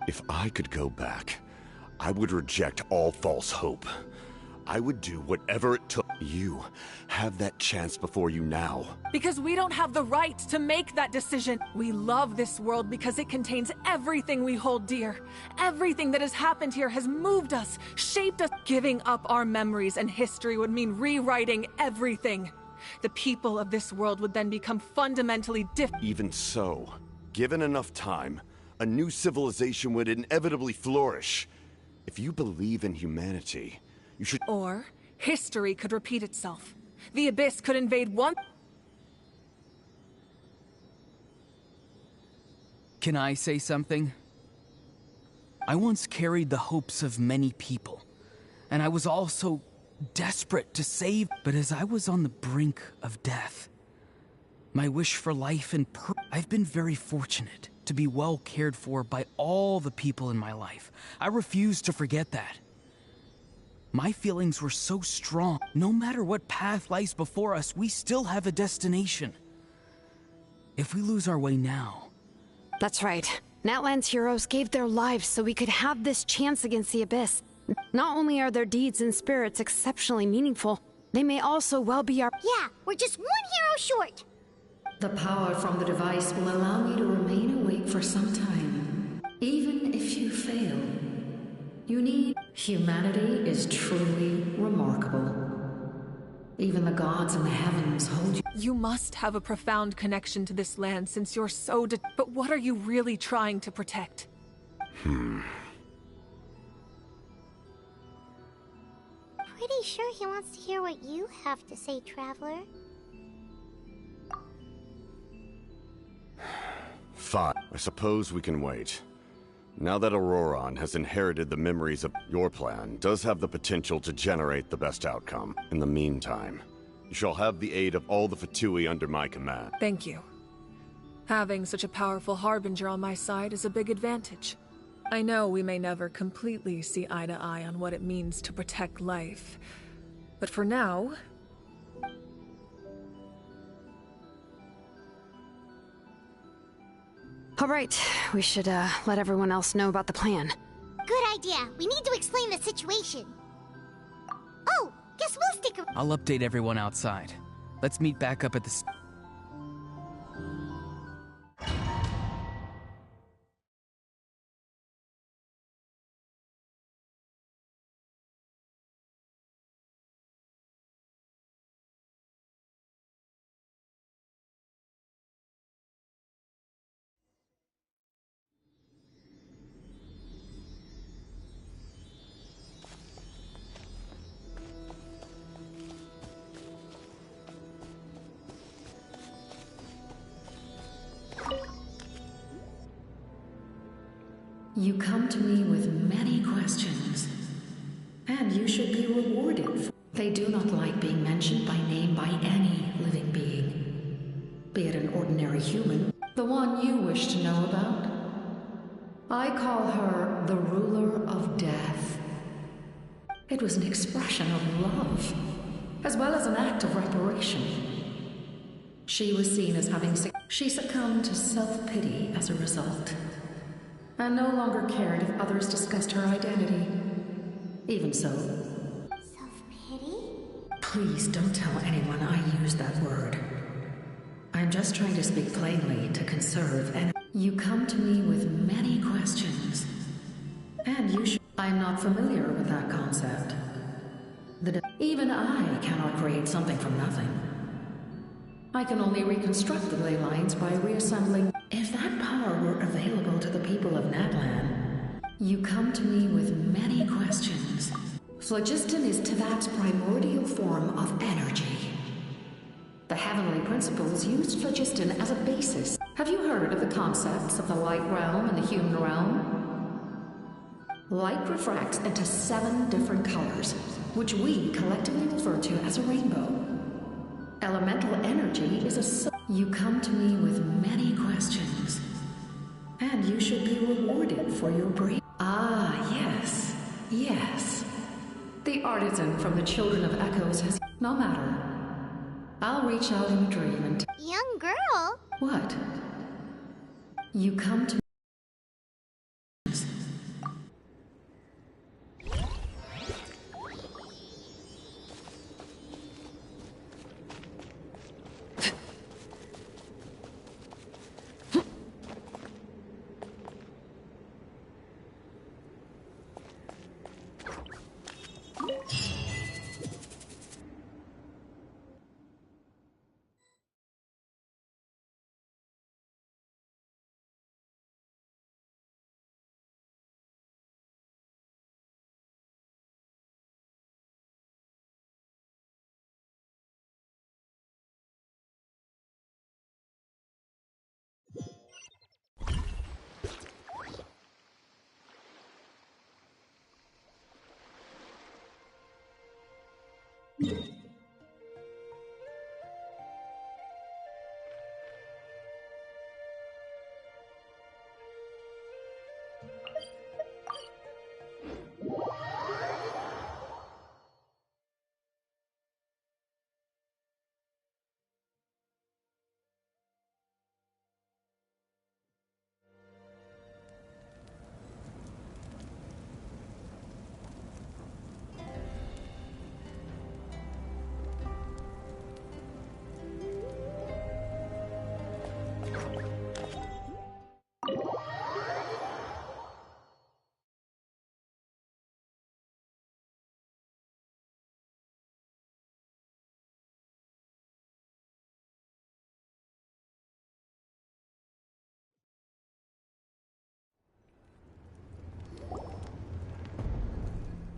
If I could go back, I would reject all false hope. I would do whatever it took. You have that chance before you now. Because we don't have the right to make that decision. We love this world because it contains everything we hold dear. Everything that has happened here has moved us, shaped us. Giving up our memories and history would mean rewriting everything. The people of this world would then become fundamentally different. Even so, given enough time, a new civilization would inevitably flourish. If you believe in humanity, you should... Or history could repeat itself. The Abyss could invade one... Can I say something? I once carried the hopes of many people, and I was also desperate to save. But as I was on the brink of death, my wish for life and I've been very fortunate to be well cared for by all the people in my life. I refuse to forget that. My feelings were so strong. No matter what path lies before us, we still have a destination. If we lose our way now... That's right. Natlan's heroes gave their lives so we could have this chance against the Abyss. Not only are their deeds and spirits exceptionally meaningful, they may also well be our... Yeah, we're just one hero short. The power from the device will allow me to remain awake for some time. Even if you fail, you need... Humanity is truly remarkable. Even the gods in the heavens hold you. You must have a profound connection to this land since you're so but what are you really trying to protect? Pretty sure he wants to hear what you have to say, Traveler. Fine. I suppose we can wait. Now that Auroron has inherited the memories of your plan, does have the potential to generate the best outcome. In the meantime, you shall have the aid of all the Fatui under my command. Thank you. Having such a powerful harbinger on my side is a big advantage. I know we may never completely see eye to eye on what it means to protect life, but for now... All right, we should let everyone else know about the plan. Good idea. We need to explain the situation. Oh, guess we'll stick around. I'll update everyone outside. Let's meet back up at the... You come to me with many questions, and you should be rewarded. They do not like being mentioned by name by any living being, be it an ordinary human, the one you wish to know about. I call her the ruler of death. It was an expression of love, as well as an act of reparation. She was seen as having she succumbed to self-pity as a result, and no longer cared if others discussed her identity. Even so... Self-pity? Please don't tell anyone I used that word. I'm just trying to speak plainly to conserve and... You come to me with many questions, and you should... I'm not familiar with that concept. Even I cannot create something from nothing. I can only reconstruct the ley lines by reassembling... If that power were available to the people of Natlan, you come to me with many questions. Phlogiston is Teyvat's primordial form of energy. The heavenly principles used phlogiston as a basis. Have you heard of the concepts of the light realm and the human realm? Light refracts into 7 different colors, which we collectively refer to as a rainbow. Elemental energy is a... You come to me with many questions, and you should be rewarded for your brain. Ah, yes, yes. The artisan from the Children of Echoes has... No matter. I'll reach out in a dream and... Young girl? What? You come to...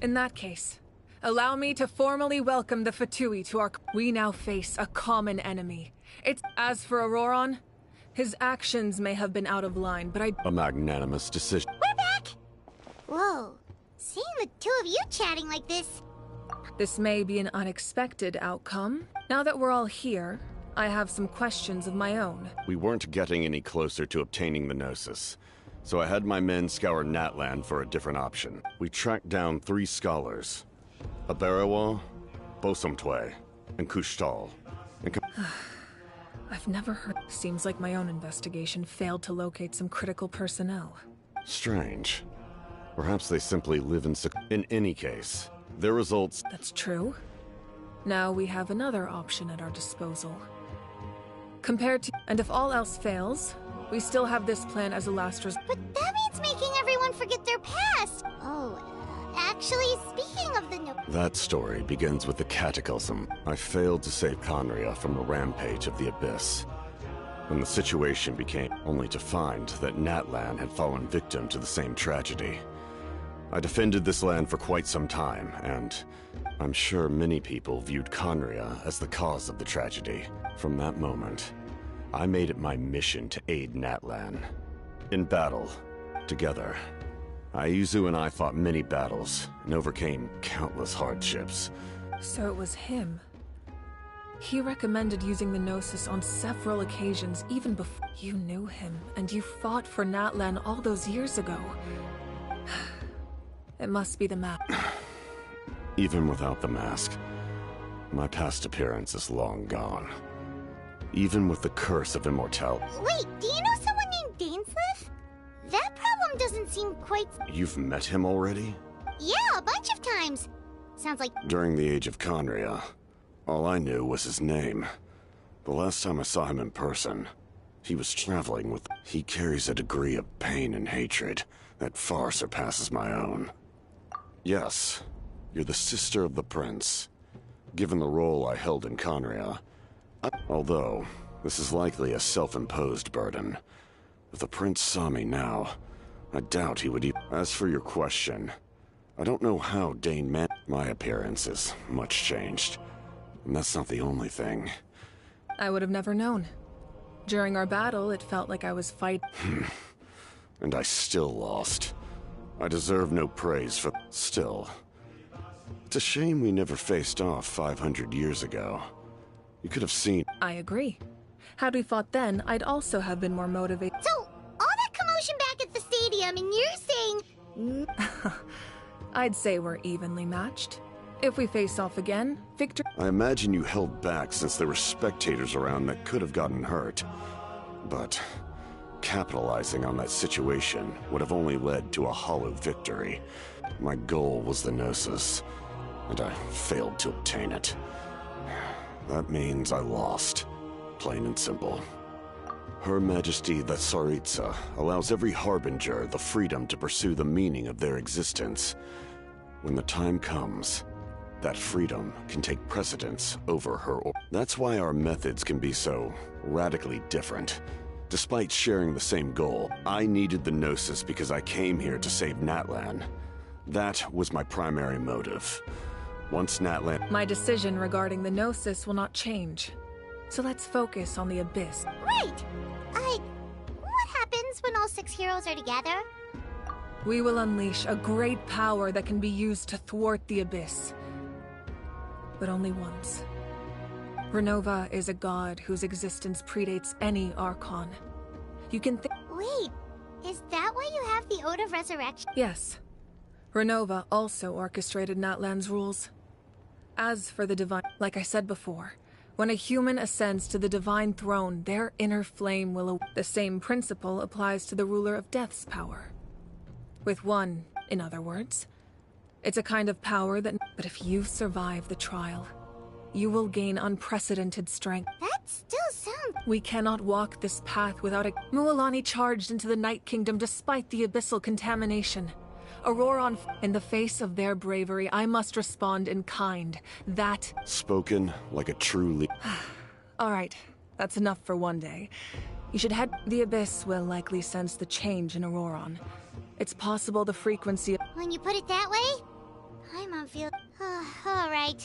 In that case, allow me to formally welcome the Fatui to our... We now face a common enemy. As for Auroron, his actions may have been out of line, but A magnanimous decision. We're back! Whoa. Seeing the two of you chatting like this... This may be an unexpected outcome. Now that we're all here, I have some questions of my own. We weren't getting any closer to obtaining the Gnosis, so I had my men scour Natlan for a different option. We tracked down 3 scholars. Aberawa, Bosomtwe, and Kushtal. I've never heard... Seems like my own investigation failed to locate some critical personnel. Strange. Perhaps they simply live in any case, their results... That's true. Now we have another option at our disposal. Compared to... And if all else fails, we still have this plan as a last resort. But that means making everyone forget their past! Oh, actually, speaking of the... That story begins with the Cataclysm. I failed to save Conria from the rampage of the Abyss. When the situation became only to find that Natlan had fallen victim to the same tragedy. I defended this land for quite some time, and I'm sure many people viewed Conria as the cause of the tragedy. From that moment, I made it my mission to aid Natlan. In battle, together, Aizu and I fought many battles and overcame countless hardships. So it was him. He recommended using the Gnosis on several occasions, even before you knew him, and you fought for Natlan all those years ago. It must be the map. Even without the mask, my past appearance is long gone. Even with the curse of immortality. Wait, do you know someone named Dainsleif? That problem doesn't seem quite... You've met him already? Yeah, a bunch of times. Sounds like... During the age of Conria, all I knew was his name. The last time I saw him in person, he was traveling with... He carries a degree of pain and hatred that far surpasses my own. Yes, you're the sister of the prince. Given the role I held in Conria, although this is likely a self-imposed burden. If the prince saw me now, I doubt he would even... As for your question, I don't know how Dane meant my appearance is much changed. And that's not the only thing. I would have never known. During our battle, it felt like I was fighting. And I still lost. I deserve no praise for... Still. It's a shame we never faced off 500 years ago. You could have seen... I agree. Had we fought then, I'd also have been more motivated. So, all that commotion back at the stadium, and you're saying... I'd say we're evenly matched. If we face off again, victory... I imagine you held back since there were spectators around that could have gotten hurt. But... capitalizing on that situation would have only led to a hollow victory. My goal was the Gnosis, and I failed to obtain it. That means I lost, plain and simple. Her Majesty the Tsaritsa allows every Harbinger the freedom to pursue the meaning of their existence. When the time comes, that freedom can take precedence over her. That's why our methods can be so radically different. Despite sharing the same goal, I needed the Gnosis because I came here to save Natlan. That was my primary motive. Once Natlan... My decision regarding the Gnosis will not change. So let's focus on the Abyss. Right! What happens when all 6 heroes are together? We will unleash a great power that can be used to thwart the Abyss. But only once. Renova is a god whose existence predates any Archon. You can think... Wait, is that why you have the Ode of Resurrection? Yes. Renova also orchestrated Natlan's rules. As for the Divine... Like I said before, when a human ascends to the Divine Throne, their inner flame will... The same principle applies to the ruler of Death's power. With one, in other words. It's a kind of power that... But if you survive the trial... you will gain unprecedented strength. That still sounds... We cannot walk this path without a... Mualani charged into the Night Kingdom despite the abyssal contamination. Auroron... In the face of their bravery, I must respond in kind. That... Spoken like a true Alright, that's enough for one day. You should head... The Abyss will likely sense the change in Auroron. It's possible the frequency... When you put it that way, I'm on field. All right,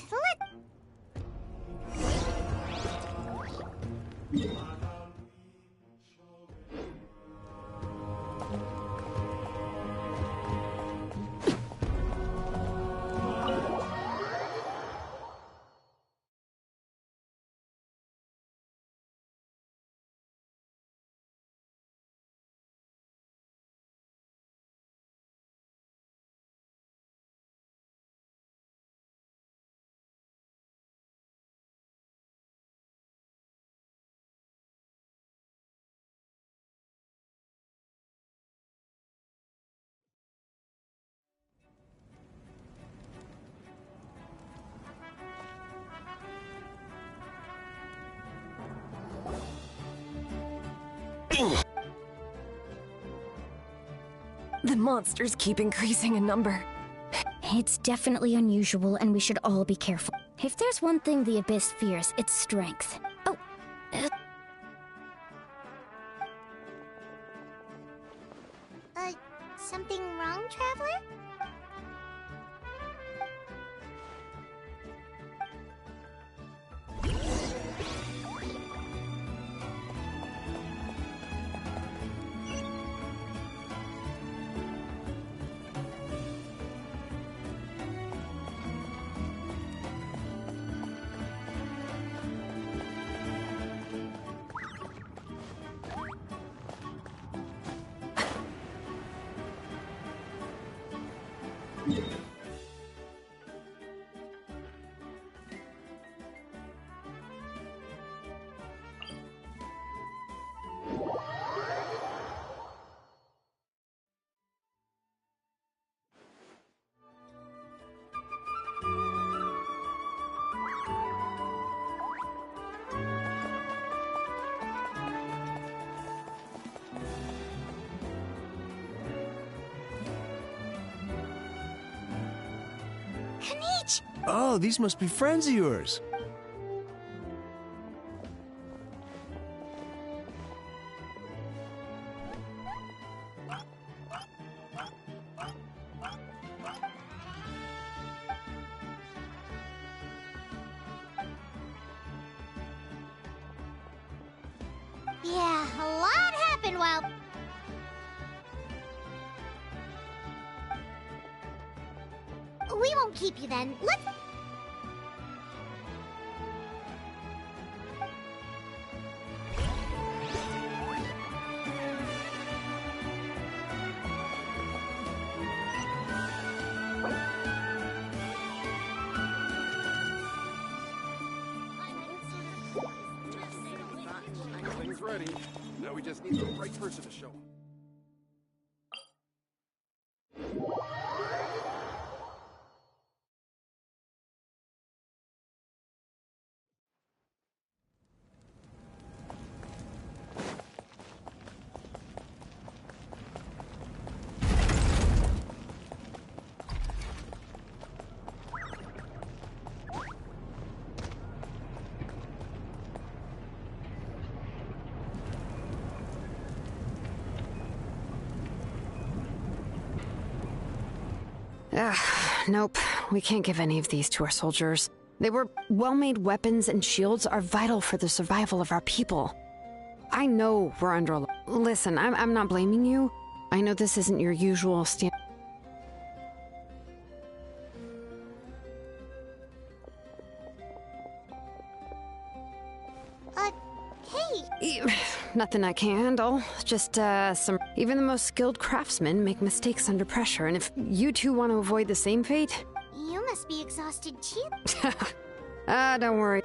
The monsters keep increasing in number. It's definitely unusual, and we should all be careful. If there's one thing the Abyss fears, it's strength. Oh. Something wrong, Traveler? Oh, these must be friends of yours. Yeah, a lot happened while... We won't keep you then. Let's... Everything's ready. Now we just need the right person to show up. Nope. We can't give any of these to our soldiers. They were well-made weapons, and shields are vital for the survival of our people. I know we're under... Listen, I'm not blaming you. I know this isn't your usual stand... Hey! Nothing I can handle. Just, some... Even the most skilled craftsmen make mistakes under pressure, and if you two want to avoid the same fate... You must be exhausted too. Don't worry.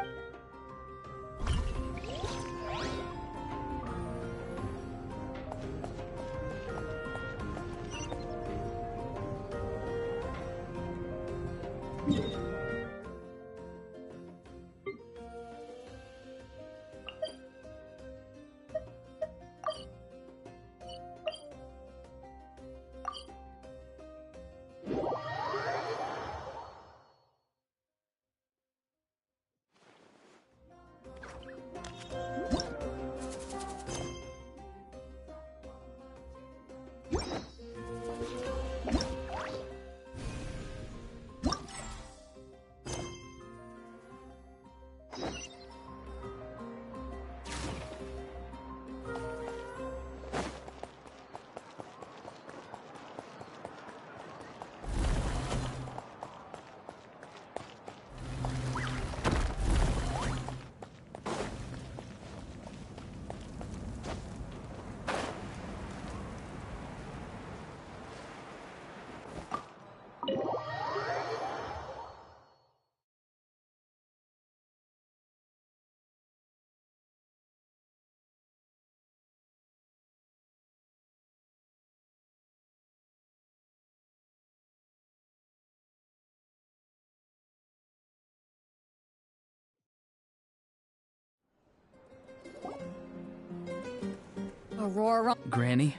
Aurora. Granny?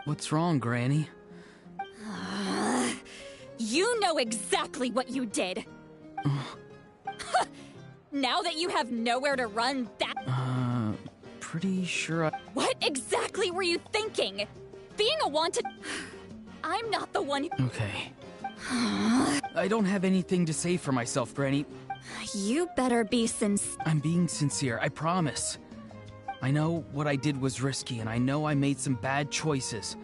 What's wrong, Granny? You know exactly what you did. Now that you have nowhere to run, Pretty sure What exactly were you thinking? Being a wanted... I'm not the one who... Okay. I don't have anything to say for myself, Granny. You better be sincere. I'm being sincere, I promise. I know what I did was risky, and I know I made some bad choices.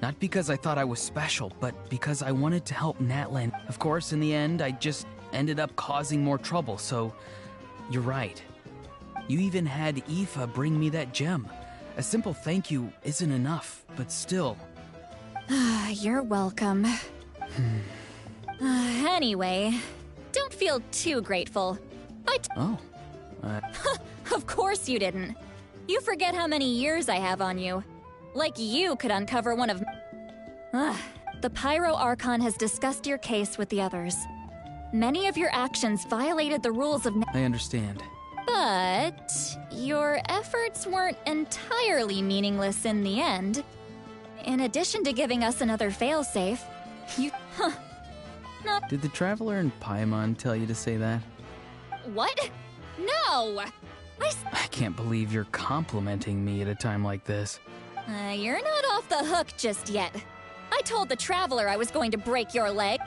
Not because I thought I was special, but because I wanted to help Natlan. Of course, in the end, I just ended up causing more trouble, so... You're right. You even had Aoife bring me that gem. A simple thank you isn't enough, but still... You're welcome. Anyway, don't feel too grateful. Of course you didn't. You forget how many years I have on you. Like you could uncover one of... The Pyro Archon has discussed your case with the others. Many of your actions violated the rules of... I understand. But your efforts weren't entirely meaningless in the end. In addition to giving us another failsafe, you... Did the Traveler and Paimon tell you to say that? What? No! I can't believe you're complimenting me at a time like this. You're not off the hook just yet. I told the Traveler I was going to break your leg.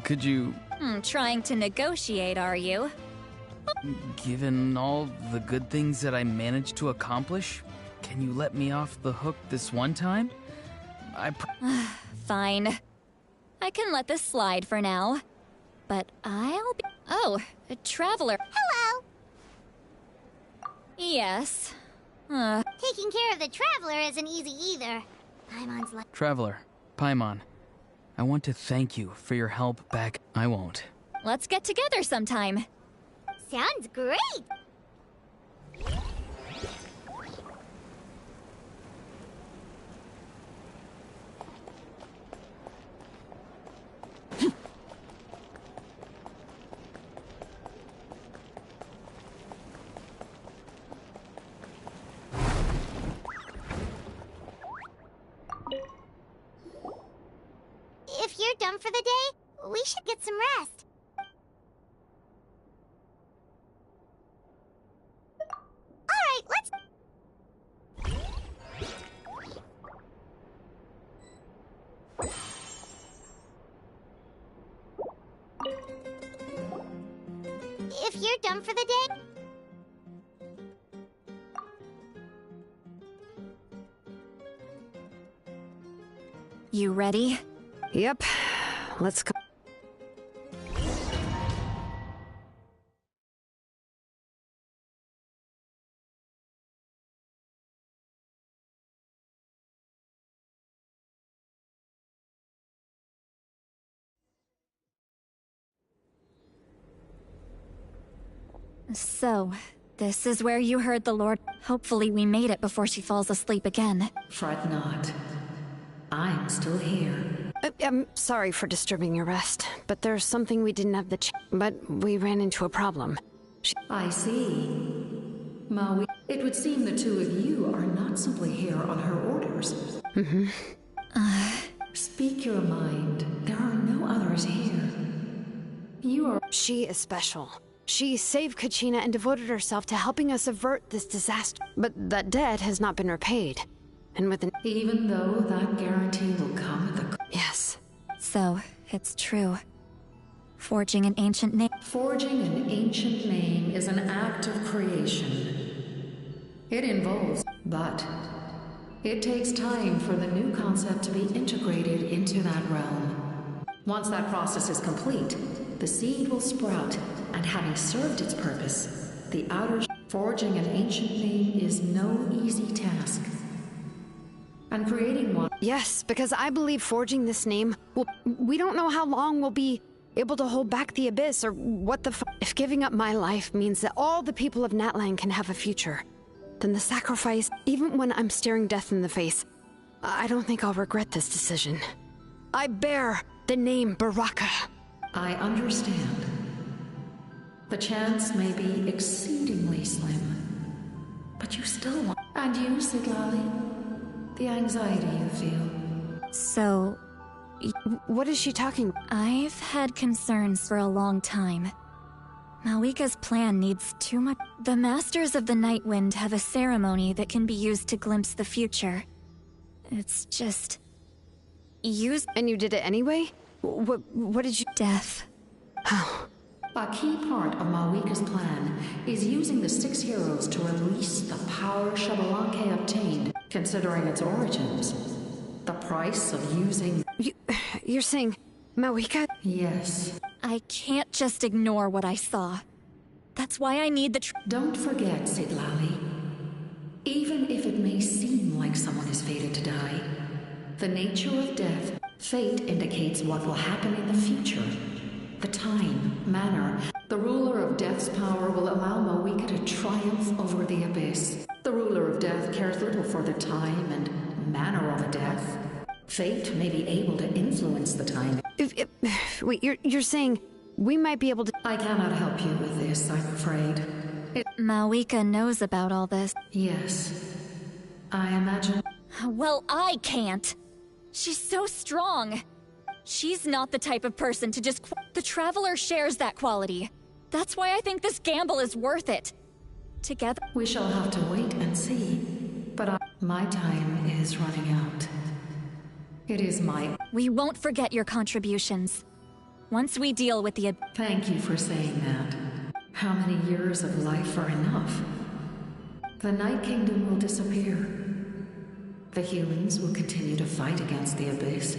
Could you... Trying to negotiate, are you? Given all the good things that I managed to accomplish, can you let me off the hook this one time? Fine. I can let this slide for now. But I'll be... Oh, a Traveler. Hello! Yes. Taking care of the Traveler isn't easy either. Paimon's like... Traveler, Paimon, I want to thank you for your help back... I won't. Let's get together sometime. Sounds great! If you're done for the day, we should get some rest. Alright, let's... If you're done for the day... You ready? Yep. Let's go. So, this is where you heard the Lord. Hopefully we made it before she falls asleep again. Fret not. I'm still here. I'm sorry for disturbing your rest, but there's something we didn't have but we ran into a problem. I see. Maui, it would seem the two of you are not simply here on her orders. Mm-hmm. Speak your mind. There are no others here. You are... She is special. She saved Kachina and devoted herself to helping us avert this disaster. But that debt has not been repaid. And with an... Even though that guarantee will come at the... Yes. So, it's true. Forging an ancient name... Forging an ancient name is an act of creation. It involves... But... it takes time for the new concept to be integrated into that realm. Once that process is complete, the seed will sprout, and having served its purpose, the outer... Forging an ancient name is no easy task. And creating one... Yes, because I believe forging this name will... We don't know how long we'll be able to hold back the Abyss, or what the If giving up my life means that all the people of Natlan can have a future, then the sacrifice, even when I'm staring death in the face, I don't think I'll regret this decision. I bear the name Baraka. I understand. The chance may be exceedingly slim. But you still want... And you, Siglali? The anxiety you feel. So... What is she talking? I've had concerns for a long time. Malika's plan needs too much... The Masters of the Night Wind have a ceremony that can be used to glimpse the future. It's just... And you did it anyway? What did you... Death. A key part of Malika's plan is using the 6 heroes to release the power Xbalanque obtained, considering its origins. The price of using... You're saying... Malika? Yes. I can't just ignore what I saw. That's why I need the... Don't forget, Siglali. Even if it may seem like someone is fated to die, the nature of death, fate indicates what will happen in the future. The time, manner, the ruler of death's power will allow Malika to triumph over the abyss. The ruler of death cares little for the time and manner of a death. Fate may be able to influence the time. Wait, you're saying we might be able to... I cannot help you with this, I'm afraid. Malika knows about all this. Yes. I imagine... Well, I can't. She's so strong. She's not the type of person to just... The Traveler shares that quality. That's why I think this gamble is worth it. Together... We shall have to wait and see. But my time is running out. It is my... We won't forget your contributions. Once we deal with the... Thank you for saying that. How many years of life are enough? The Night Kingdom will disappear. The humans will continue to fight against the Abyss.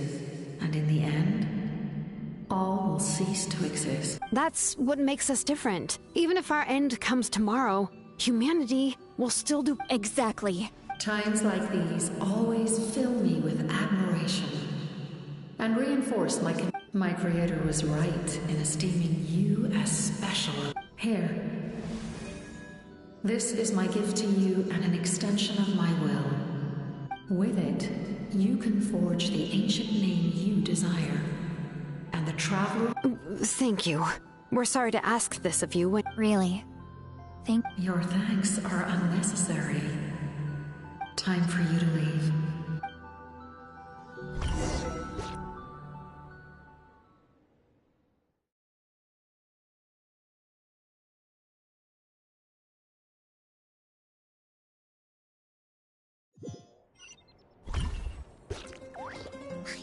And in the end, all will cease to exist. That's what makes us different. Even if our end comes tomorrow, humanity will still do... Exactly. Times like these always fill me with admiration. And reinforce my creator was right in esteeming you as special. Here. This is my gift to you and an extension of my will. With it, you can forge the ancient name you desire. And the Traveler... Thank you. We're sorry to ask this of you when... Really? Your thanks are unnecessary. Time for you to leave.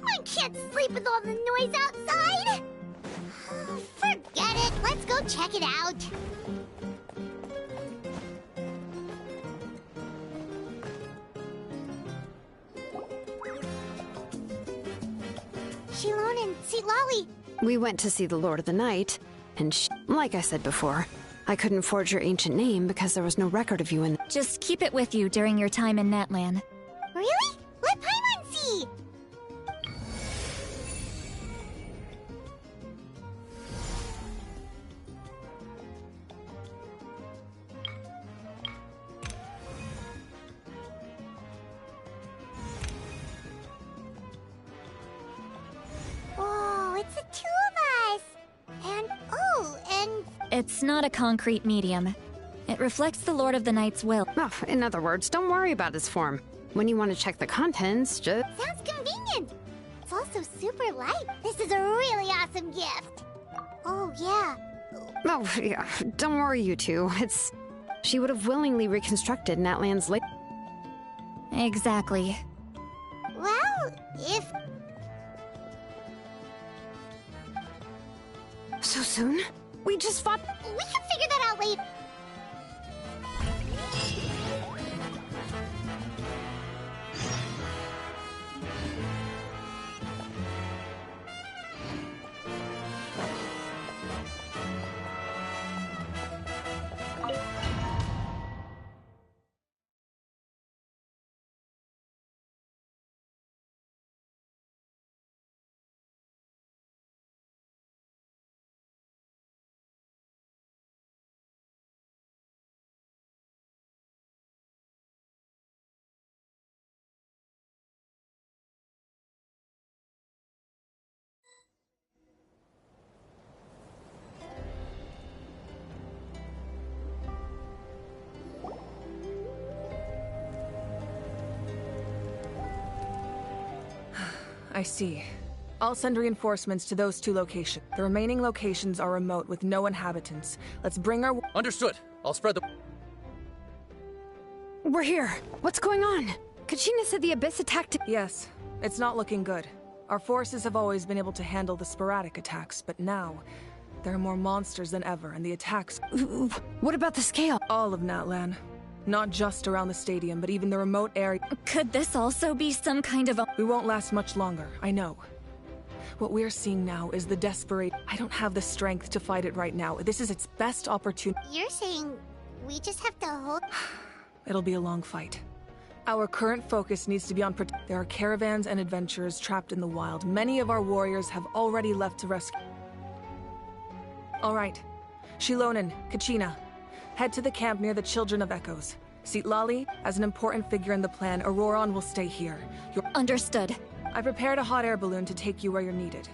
I can't sleep with all the noise outside! Forget it, let's go check it out. Shilon and Sitlali. We went to see the Lord of the Night, and like I said before, I couldn't forge your ancient name because there was no record of you in... Just keep it with you during your time in Natlan. Really? Let Paimon see! Whoa, it's the two of us! And, oh, and... It's not a concrete medium. It reflects the Lord of the Night's will. Oh, in other words, don't worry about his form. When you want to check the contents, just... Sounds convenient! It's also super light. This is a really awesome gift! Oh, yeah. Oh, yeah. Don't worry, you two. It's... She would have willingly reconstructed Natlan's lake. Exactly. Well, if... So soon? We just fought... We can figure that out later. I see. I'll send reinforcements to those 2 locations. The remaining locations are remote with no inhabitants. Let's bring our... Understood. I'll spread the... We're here. What's going on? Kachina said the Abyss attacked... Yes. It's not looking good. Our forces have always been able to handle the sporadic attacks, but now... there are more monsters than ever, and the attacks... What about the scale? All of Natlan. Not just around the stadium, but even the remote area. Could this also be some kind of a... We won't last much longer, I know. What we're seeing now is the desperate... I don't have the strength to fight it right now. This is its best opportunity. You're saying we just have to hold... It'll be a long fight. Our current focus needs to be on... There are caravans and adventurers trapped in the wild. Many of our warriors have already left to rescue... All right. Shilonen, Kachina. Head to the camp near the Children of Echoes. Citlali, as an important figure in the plan, Auroron will stay here. Understood. I prepared a hot air balloon to take you where you're needed.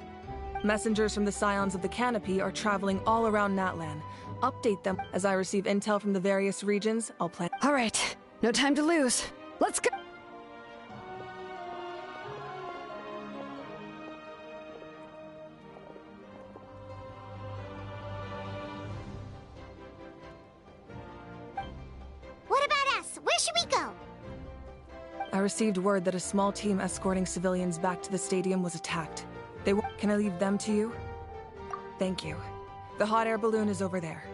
Messengers from the Scions of the Canopy are traveling all around Natlan. Update them. As I receive intel from the various regions, I'll plan... All right. No time to lose. Let's go! What about us? Where should we go? I received word that a small team escorting civilians back to the stadium was attacked. Can I leave them to you? Thank you. The hot air balloon is over there.